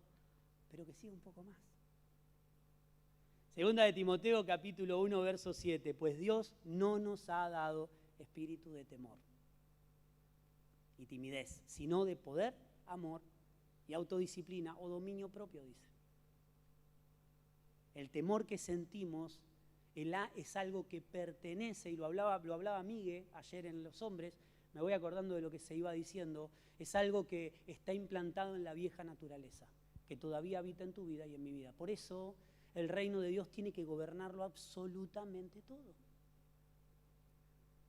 pero que siga un poco más. Segunda de Timoteo, capítulo 1, verso 7. Pues Dios no nos ha dado espíritu de temor y timidez, sino de poder, amor y autodisciplina o dominio propio, dice. El temor que sentimos es algo que pertenece, y lo hablaba Miguel ayer en Los Hombres, me voy acordando de lo que se iba diciendo, es algo que está implantado en la vieja naturaleza, que todavía habita en tu vida y en mi vida. Por eso el reino de Dios tiene que gobernarlo absolutamente todo.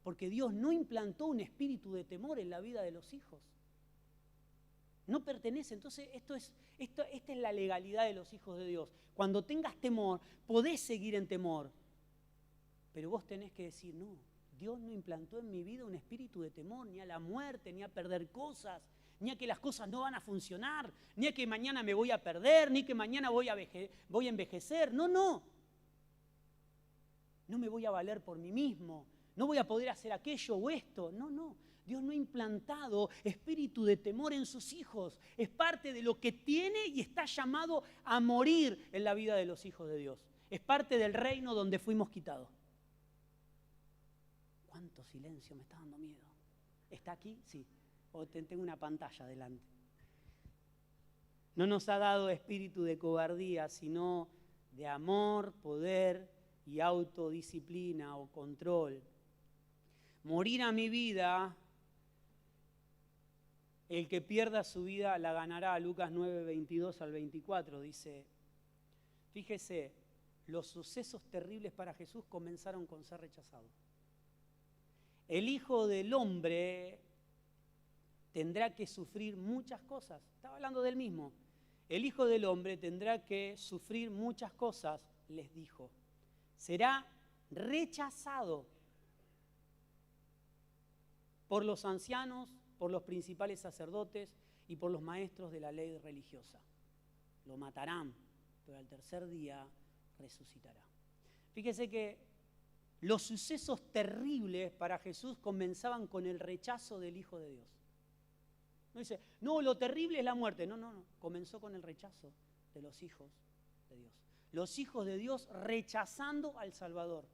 Porque Dios no implantó un espíritu de temor en la vida de los hijos. No pertenece. Entonces, esta es la legalidad de los hijos de Dios. Cuando tengas temor, podés seguir en temor. Pero vos tenés que decir, no, Dios no implantó en mi vida un espíritu de temor, ni a la muerte, ni a perder cosas, ni a que las cosas no van a funcionar, ni a que mañana me voy a perder, ni que mañana voy a envejecer. No, no. No me voy a valer por mí mismo. No voy a poder hacer aquello o esto. No, no. Dios no ha implantado espíritu de temor en sus hijos. Es parte de lo que tiene y está llamado a morir en la vida de los hijos de Dios. Es parte del reino donde fuimos quitados. ¿Cuánto silencio? Me está dando miedo. ¿Está aquí? Sí. O tengo una pantalla delante. No nos ha dado espíritu de cobardía, sino de amor, poder y autodisciplina o control. Morir a mi vida, el que pierda su vida la ganará. Lucas 9, 22 al 24 dice, fíjese, los sucesos terribles para Jesús comenzaron con ser rechazado. El Hijo del Hombre tendrá que sufrir muchas cosas. Estaba hablando del mismo. El Hijo del Hombre tendrá que sufrir muchas cosas, les dijo. Será rechazado por los ancianos, por los principales sacerdotes y por los maestros de la ley religiosa. Lo matarán, pero al tercer día resucitará. Fíjese que los sucesos terribles para Jesús comenzaban con el rechazo del Hijo de Dios. No dice, no, lo terrible es la muerte. No, no, no. Comenzó con el rechazo de los hijos de Dios. Los hijos de Dios rechazando al Salvador.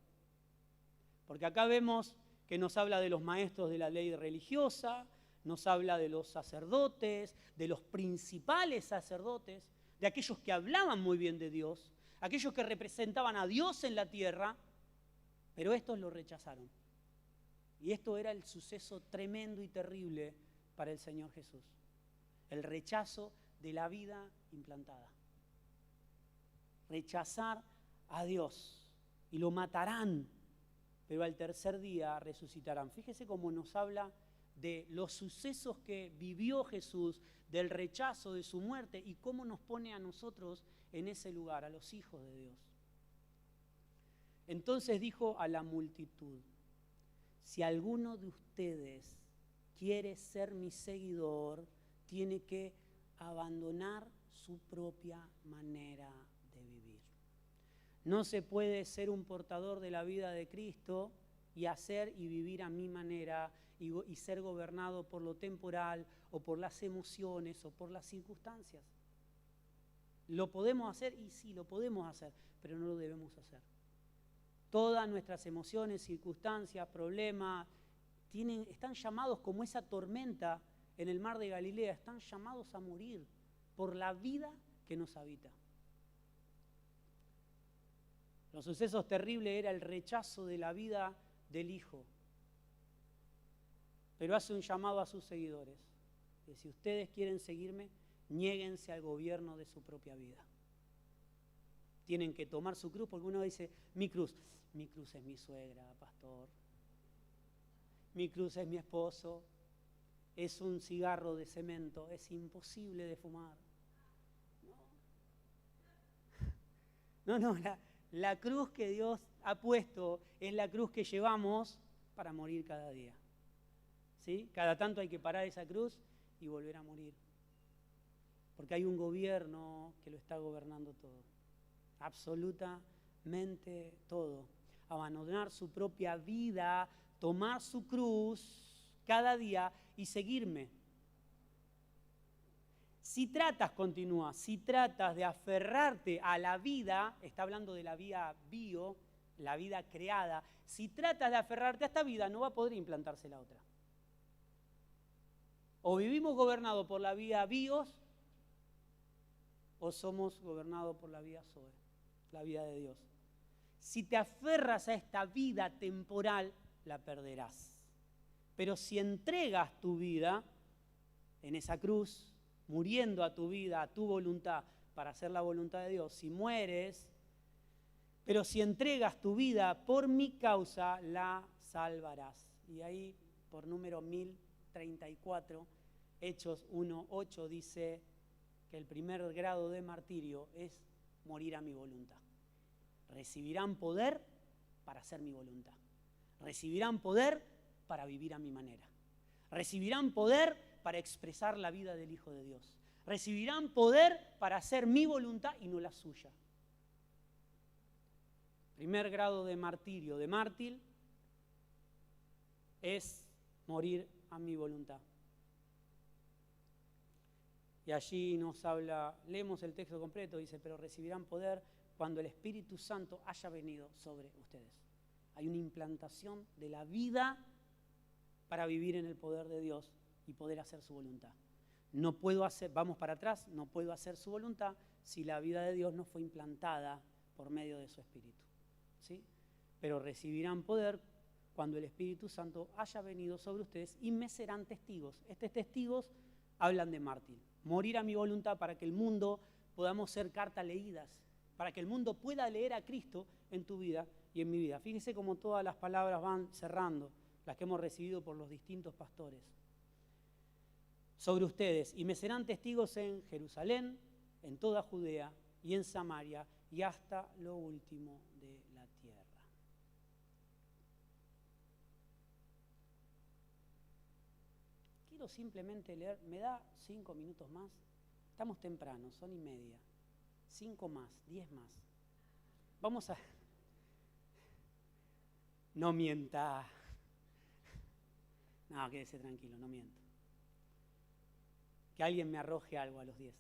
Porque acá vemos que nos habla de los maestros de la ley religiosa, nos habla de los sacerdotes, de los principales sacerdotes, de aquellos que hablaban muy bien de Dios, aquellos que representaban a Dios en la tierra, pero estos lo rechazaron. Y esto era el suceso tremendo y terrible para el Señor Jesús. El rechazo de la vida implantada. Rechazar a Dios. Y lo matarán, pero al tercer día resucitarán. Fíjese cómo nos habla de los sucesos que vivió Jesús, del rechazo de su muerte y cómo nos pone a nosotros en ese lugar, a los hijos de Dios. Entonces dijo a la multitud: si alguno de ustedes quiere ser mi seguidor, tiene que abandonar su propia manera de vivir. No se puede ser un portador de la vida de Cristo y hacer y vivir a mi manera y ser gobernado por lo temporal o por las emociones o por las circunstancias. ¿Lo podemos hacer? Y sí, lo podemos hacer, pero no lo debemos hacer. Todas nuestras emociones, circunstancias, problemas, están llamados como esa tormenta en el mar de Galilea, están llamados a morir por la vida que nos habita. Los sucesos terribles era el rechazo de la vida del Hijo. Pero hace un llamado a sus seguidores, que si ustedes quieren seguirme, niéguense al gobierno de su propia vida. Tienen que tomar su cruz, porque uno dice, mi cruz es mi suegra, pastor. Mi cruz es mi esposo. Es un cigarro de cemento, es imposible de fumar. No, la cruz que Dios ha puesto es la cruz que llevamos para morir cada día. ¿Sí? Cada tanto hay que parar esa cruz y volver a morir. Porque hay un gobierno que lo está gobernando todo. Absolutamente todo. Abandonar su propia vida, tomar su cruz cada día y seguirme. Si tratas, continúa, si tratas de aferrarte a la vida, está hablando de la vida bio, la vida creada, si tratas de aferrarte a esta vida, no va a poder implantarse la otra. O vivimos gobernados por la vida bios, o somos gobernados por la vida Zoe, la vida de Dios. Si te aferras a esta vida temporal, la perderás. Pero si entregas tu vida en esa cruz, muriendo a tu vida, a tu voluntad, para hacer la voluntad de Dios, si mueres, pero si entregas tu vida por mi causa, la salvarás. Y ahí, por número 1034, Hechos 1:8 dice que el primer grado de martirio es morir a mi voluntad. Recibirán poder para hacer mi voluntad. Recibirán poder para vivir a mi manera. Recibirán poder para expresar la vida del Hijo de Dios. Recibirán poder para hacer mi voluntad y no la suya. Primer grado de martirio, de mártir, es morir a mi voluntad. Y allí nos habla, leemos el texto completo, dice, pero recibirán poder cuando el Espíritu Santo haya venido sobre ustedes. Hay una implantación de la vida para vivir en el poder de Dios y poder hacer su voluntad. No puedo hacer, vamos para atrás, no puedo hacer su voluntad si la vida de Dios no fue implantada por medio de su Espíritu. ¿Sí? Pero recibirán poder cuando el Espíritu Santo haya venido sobre ustedes y me serán testigos. Estos testigos hablan de mártir. Morir a mi voluntad para que el mundo podamos ser cartas leídas, para que el mundo pueda leer a Cristo en tu vida y en mi vida. Fíjese cómo todas las palabras van cerrando, las que hemos recibido por los distintos pastores. Sobre ustedes, y me serán testigos en Jerusalén, en toda Judea y en Samaria y hasta lo último de la tierra. Quiero simplemente leer, ¿me da 5 minutos más? Estamos temprano, son 1:30. 5 más, 10 más. Vamos a... No mienta. No, quédese tranquilo, no miento. Que alguien me arroje algo a los 10.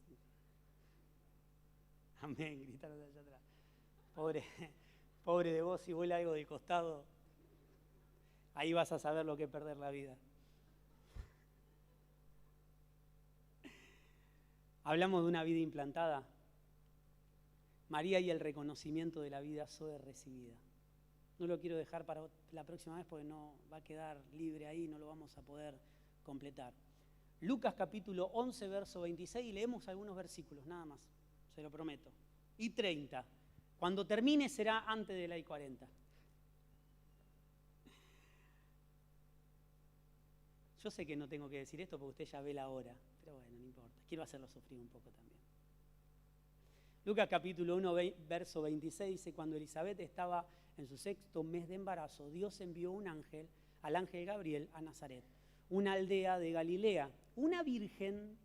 Amén, gritaron de allá atrás. Pobre de vos, si vuela algo del costado, ahí vas a saber lo que es perder la vida. Hablamos de una vida implantada. María y el reconocimiento de la vida Zoe recibida. No lo quiero dejar para la próxima vez porque no va a quedar libre ahí, no lo vamos a poder completar. Lucas capítulo 11, verso 26, y leemos algunos versículos, nada más, se lo prometo. Y 30. Cuando termine será antes de la I-40. Yo sé que no tengo que decir esto porque usted ya ve la hora, pero bueno, no importa. Quiero hacerlo sufrir un poco también. Lucas capítulo 1, verso 26 dice, cuando Elizabeth estaba en su 6º mes de embarazo, Dios envió un ángel, al ángel Gabriel, a Nazaret, una aldea de Galilea. Una virgen,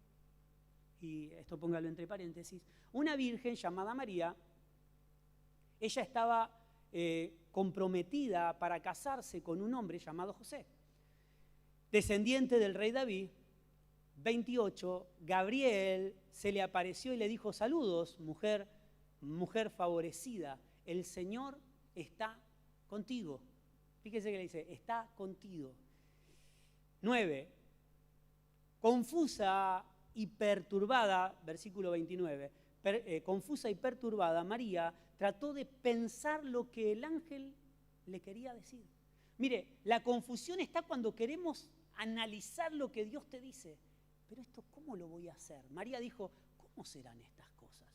y esto póngalo entre paréntesis, una virgen llamada María, ella estaba comprometida para casarse con un hombre llamado José, descendiente del rey David. 28, Gabriel se le apareció y le dijo: saludos, mujer favorecida, el Señor está contigo. Fíjese que le dice, está contigo. 9, confusa y perturbada, versículo 29, confusa y perturbada, María trató de pensar lo que el ángel le quería decir. Mire, la confusión está cuando queremos analizar lo que Dios te dice. Pero esto, ¿cómo lo voy a hacer? María dijo, ¿cómo serán estas cosas?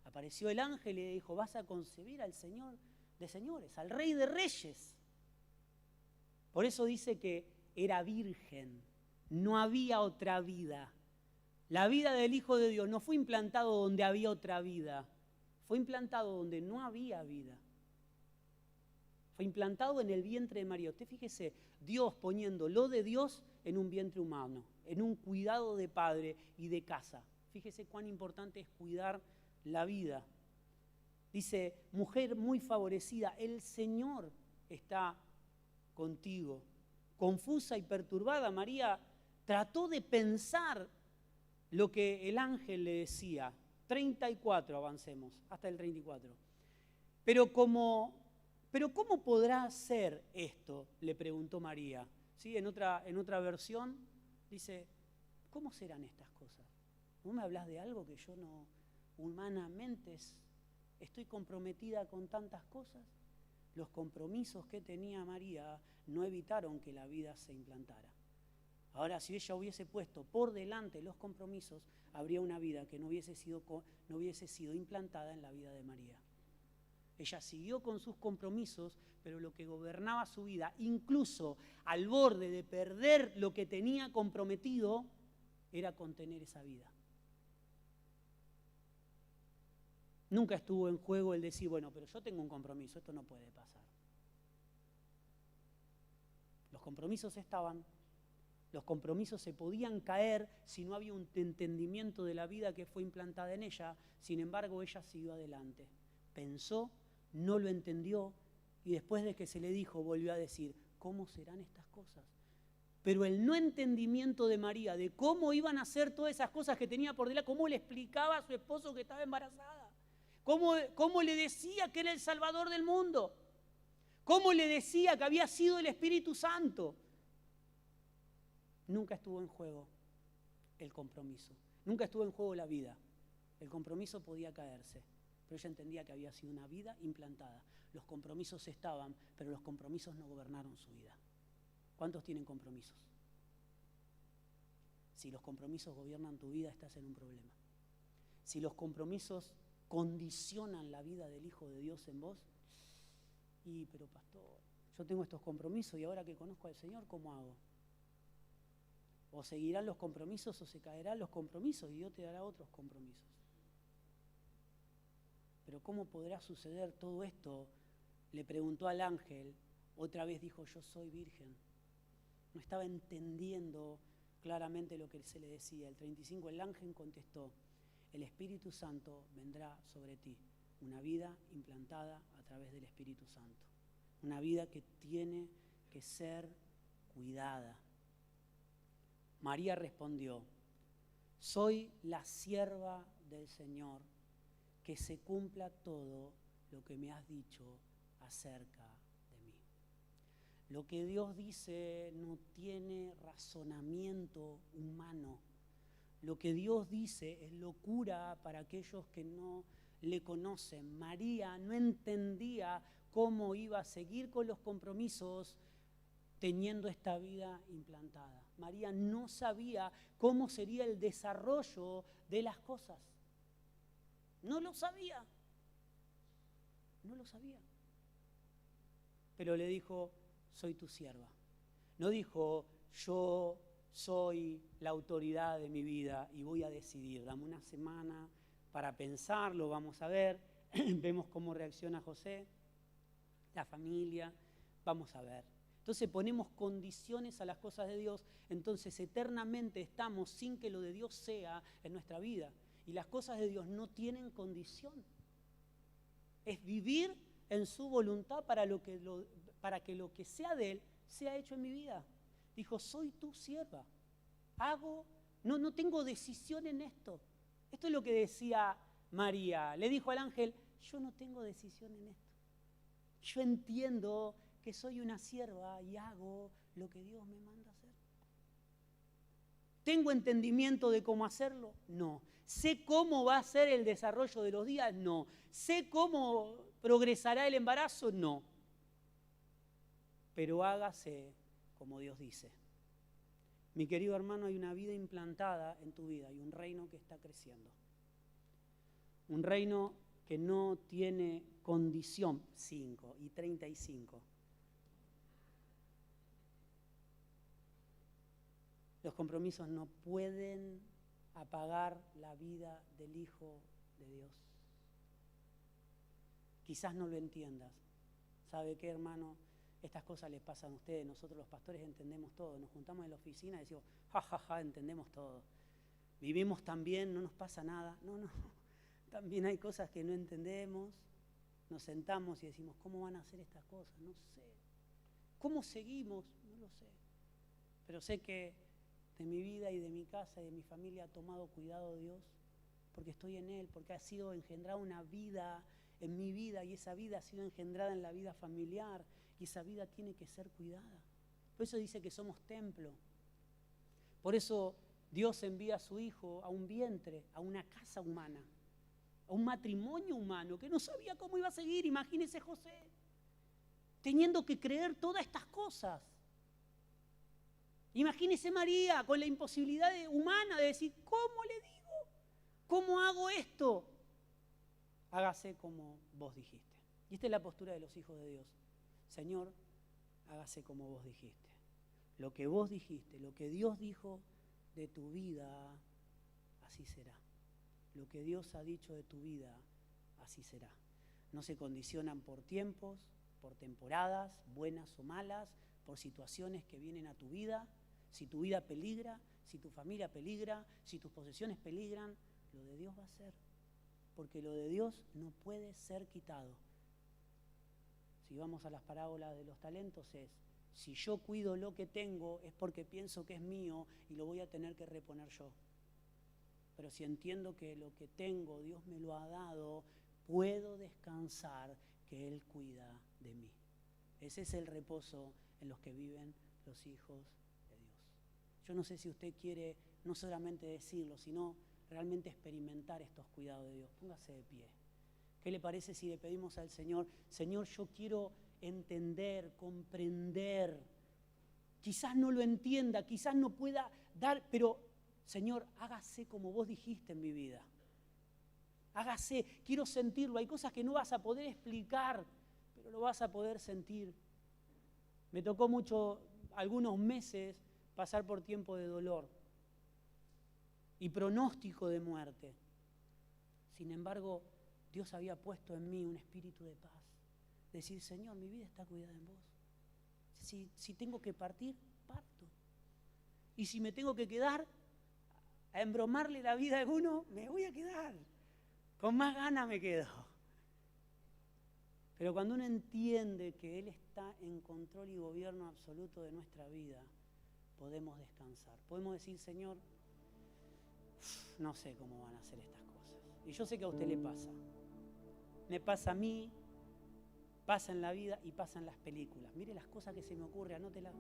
Apareció el ángel y le dijo, vas a concebir al Señor de señores, al Rey de Reyes. Por eso dice que era virgen, no había otra vida. La vida del Hijo de Dios no fue implantado donde había otra vida, fue implantado donde no había vida. Fue implantado en el vientre de María. Usted fíjese, Dios poniendo lo de Dios en un vientre humano, en un cuidado de padre y de casa. Fíjese cuán importante es cuidar la vida. Dice, mujer muy favorecida, el Señor está contigo. Confusa y perturbada, María trató de pensar lo que el ángel le decía. 34, avancemos, hasta el 34. Pero ¿cómo podrá ser esto?, le preguntó María. ¿Sí? En otra versión dice, ¿cómo serán estas cosas? ¿Vos me hablas de algo que yo no, humanamente, estoy comprometida con tantas cosas? Los compromisos que tenía María no evitaron que la vida se implantara. Ahora, si ella hubiese puesto por delante los compromisos, habría una vida que no hubiese sido implantada en la vida de María. Ella siguió con sus compromisos, pero lo que gobernaba su vida, incluso al borde de perder lo que tenía comprometido, era contener esa vida. Nunca estuvo en juego el decir, bueno, pero yo tengo un compromiso, esto no puede pasar. Los compromisos estaban, los compromisos se podían caer si no había un entendimiento de la vida que fue implantada en ella. Sin embargo, ella siguió adelante. Pensó, no lo entendió y después de que se le dijo volvió a decir, ¿cómo serán estas cosas? Pero el no entendimiento de María de cómo iban a ser todas esas cosas que tenía por delante, cómo le explicaba a su esposo que estaba embarazada, cómo le decía que era el Salvador del mundo, cómo le decía que había sido el Espíritu Santo. Nunca estuvo en juego el compromiso, nunca estuvo en juego la vida. El compromiso podía caerse, pero ella entendía que había sido una vida implantada. Los compromisos estaban, pero los compromisos no gobernaron su vida. ¿Cuántos tienen compromisos? Si los compromisos gobiernan tu vida, estás en un problema. Si los compromisos condicionan la vida del Hijo de Dios en vos, pero pastor, yo tengo estos compromisos y ahora que conozco al Señor, ¿cómo hago? O seguirán los compromisos o se caerán los compromisos y Dios te dará otros compromisos. Pero ¿cómo podrá suceder todo esto? Le preguntó al ángel, otra vez dijo, yo soy virgen. No estaba entendiendo claramente lo que se le decía. El 35, el ángel contestó, el Espíritu Santo vendrá sobre ti. Una vida implantada a través del Espíritu Santo. Una vida que tiene que ser cuidada. María respondió, soy la sierva del Señor, que se cumpla todo lo que me has dicho acerca de mí. Lo que Dios dice no tiene razonamiento humano. Lo que Dios dice es locura para aquellos que no le conocen. María no entendía cómo iba a seguir con los compromisos teniendo esta vida implantada. María no sabía cómo sería el desarrollo de las cosas. No lo sabía. No lo sabía. Pero le dijo, soy tu sierva. No dijo, yo soy la autoridad de mi vida y voy a decidir. Dame una semana para pensarlo, vamos a ver. Vemos cómo reacciona José. la familia, vamos a ver. Entonces ponemos condiciones a las cosas de Dios, entonces eternamente estamos sin que lo de Dios sea en nuestra vida. Y las cosas de Dios no tienen condición. Es vivir en su voluntad para que lo que sea de Él sea hecho en mi vida. Dijo, soy tu sierva. No tengo decisión en esto. Esto es lo que decía María. Le dijo al ángel, yo no tengo decisión en esto. Yo entiendo que soy una sierva y hago lo que Dios me manda hacer. ¿Tengo entendimiento de cómo hacerlo? No. ¿Sé cómo va a ser el desarrollo de los días? No. ¿Sé cómo progresará el embarazo? No. Pero hágase como Dios dice. Mi querido hermano, hay una vida implantada en tu vida y un reino que está creciendo. Un reino que no tiene condición. 5 y 35. Los compromisos no pueden apagar la vida del Hijo de Dios. Quizás no lo entiendas. ¿Sabe qué, hermano? Estas cosas les pasan a ustedes. Nosotros los pastores entendemos todo. Nos juntamos en la oficina y decimos, ja, entendemos todo. Vivimos tan bien, no nos pasa nada. No. También hay cosas que no entendemos. Nos sentamos y decimos, ¿cómo van a hacer estas cosas? No sé. ¿Cómo seguimos? No lo sé. Pero sé que de mi vida y de mi casa y de mi familia ha tomado cuidado Dios, porque estoy en Él, porque ha sido engendrada una vida en mi vida y esa vida ha sido engendrada en la vida familiar y esa vida tiene que ser cuidada. Por eso dice que somos templo. Por eso Dios envía a su Hijo a un vientre, a una casa humana, a un matrimonio humano que no sabía cómo iba a seguir. Imagínese José, teniendo que creer todas estas cosas. Imagínese María con la imposibilidad humana de decir, ¿cómo le digo? ¿Cómo hago esto? Hágase como vos dijiste. Y esta es la postura de los hijos de Dios. Señor, hágase como vos dijiste. Lo que vos dijiste, lo que Dios dijo de tu vida, así será. Lo que Dios ha dicho de tu vida, así será. No se condicionan por tiempos, por temporadas, buenas o malas, por situaciones que vienen a tu vida. Si tu vida peligra, si tu familia peligra, si tus posesiones peligran, lo de Dios va a ser. Porque lo de Dios no puede ser quitado. Si vamos a las parábolas de los talentos es, si yo cuido lo que tengo es porque pienso que es mío y lo voy a tener que reponer yo. Pero si entiendo que lo que tengo Dios me lo ha dado, puedo descansar que Él cuida de mí. Ese es el reposo en los que viven los hijos de Dios. Yo no sé si usted quiere no solamente decirlo, sino realmente experimentar estos cuidados de Dios. Póngase de pie. ¿Qué le parece si le pedimos al Señor, Señor, yo quiero entender, comprender? Quizás no lo entienda, quizás no pueda dar, pero Señor, hágase como vos dijiste en mi vida. Hágase, quiero sentirlo. Hay cosas que no vas a poder explicar, pero lo vas a poder sentir. Me tocó mucho, algunos meses, pasar por tiempo de dolor y pronóstico de muerte. Sin embargo, Dios había puesto en mí un espíritu de paz. Decir, Señor, mi vida está cuidada en vos. Si tengo que partir, parto. Y si me tengo que quedar a embromarle la vida a alguno, me voy a quedar. Con más ganas me quedo. Pero cuando uno entiende que Él está en control y gobierno absoluto de nuestra vida, podemos descansar. Podemos decir, Señor, no sé cómo van a hacer estas cosas. Y yo sé que a usted le pasa. Me pasa a mí, pasa en la vida y pasa en las películas. Mire las cosas que se me ocurren, anótela.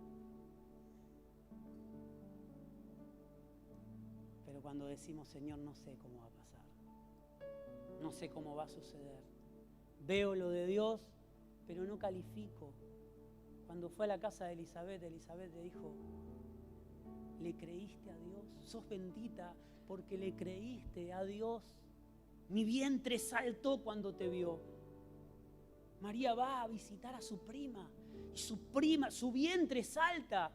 Pero cuando decimos, Señor, no sé cómo va a pasar. No sé cómo va a suceder. Veo lo de Dios, pero no califico. Cuando fue a la casa de Elizabeth, Elizabeth le dijo, ¿le creíste a Dios? Sos bendita porque le creíste a Dios. Mi vientre saltó cuando te vio. María va a visitar a su prima y su vientre salta.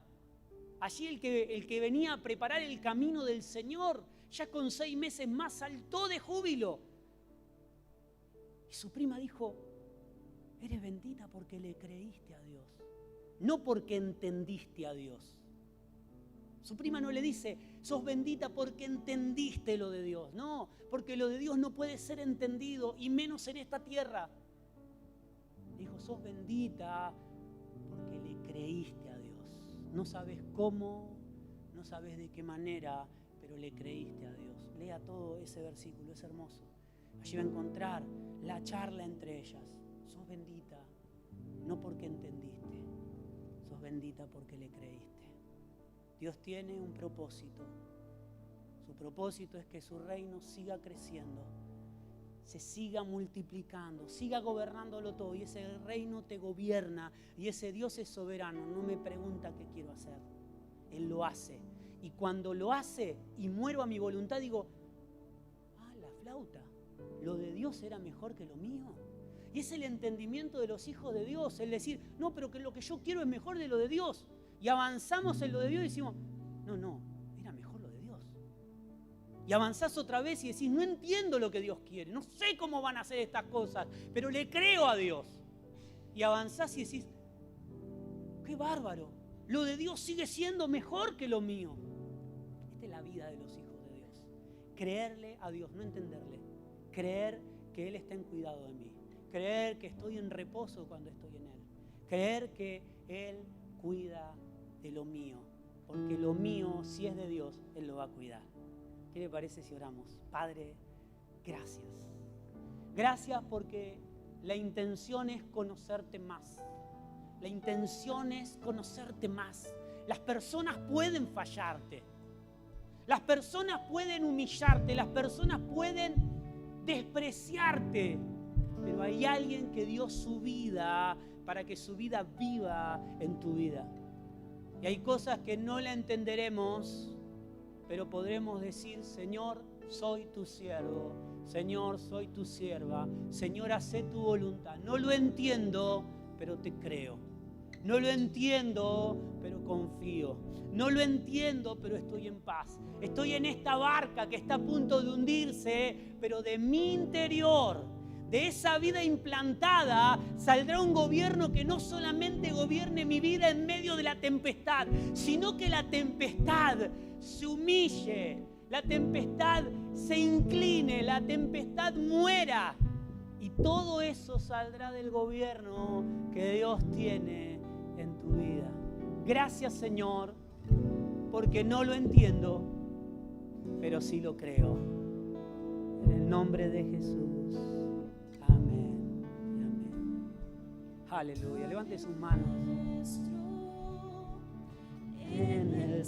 Allí el que venía a preparar el camino del Señor, ya con 6 meses más saltó de júbilo. Y su prima dijo, Eres bendita porque le creíste a Dios, no porque entendiste a Dios. Su prima no le dice, sos bendita porque entendiste lo de Dios. No, porque lo de Dios no puede ser entendido, y menos en esta tierra. Dijo, sos bendita porque le creíste a Dios. No sabes cómo, no sabes de qué manera, pero le creíste a Dios. Lea todo ese versículo, es hermoso. Allí va a encontrar la charla entre ellas. Sos bendita, no porque entendiste, sos bendita porque le creíste. Dios tiene un propósito. Su propósito es que su reino siga creciendo, se siga multiplicando, siga gobernándolo todo. Y ese reino te gobierna, y ese Dios es soberano. No me pregunta qué quiero hacer. Él lo hace. Y cuando lo hace y muero a mi voluntad, digo, la flauta, lo de Dios era mejor que lo mío. Y es el entendimiento de los hijos de Dios, el decir, no, pero que lo que yo quiero es mejor de lo de Dios. Y avanzamos en lo de Dios y decimos, no, era mejor lo de Dios. Y avanzás otra vez y decís, no entiendo lo que Dios quiere, no sé cómo van a hacer estas cosas, pero le creo a Dios. Y avanzás y decís, qué bárbaro, lo de Dios sigue siendo mejor que lo mío. Esta es la vida de los hijos de Dios. Creerle a Dios, no entenderle. Creer que Él está en cuidado de mí. Creer que estoy en reposo cuando estoy en Él. Creer que Él cuida de lo mío, porque lo mío, si es de Dios, Él lo va a cuidar. ¿Qué le parece si oramos? Padre, gracias. Gracias porque la intención es conocerte más. La intención es conocerte más. Las personas pueden fallarte. Las personas pueden humillarte. Las personas pueden despreciarte. Pero hay alguien que dio su vida para que su vida viva en tu vida. Y hay cosas que no la entenderemos, pero podremos decir, Señor, soy tu siervo. Señor, soy tu sierva. Señor, hacé tu voluntad. No lo entiendo, pero te creo. No lo entiendo, pero confío. No lo entiendo, pero estoy en paz. Estoy en esta barca que está a punto de hundirse, pero de mi interior, de esa vida implantada, saldrá un gobierno que no solamente gobierne mi vida en medio de la tempestad, sino que la tempestad se humille, la tempestad se incline, la tempestad muera. Y todo eso saldrá del gobierno que Dios tiene en tu vida. Gracias, Señor, porque no lo entiendo, pero sí lo creo. En el nombre de Jesús. Amén y amén. Aleluya. Levante sus manos. En el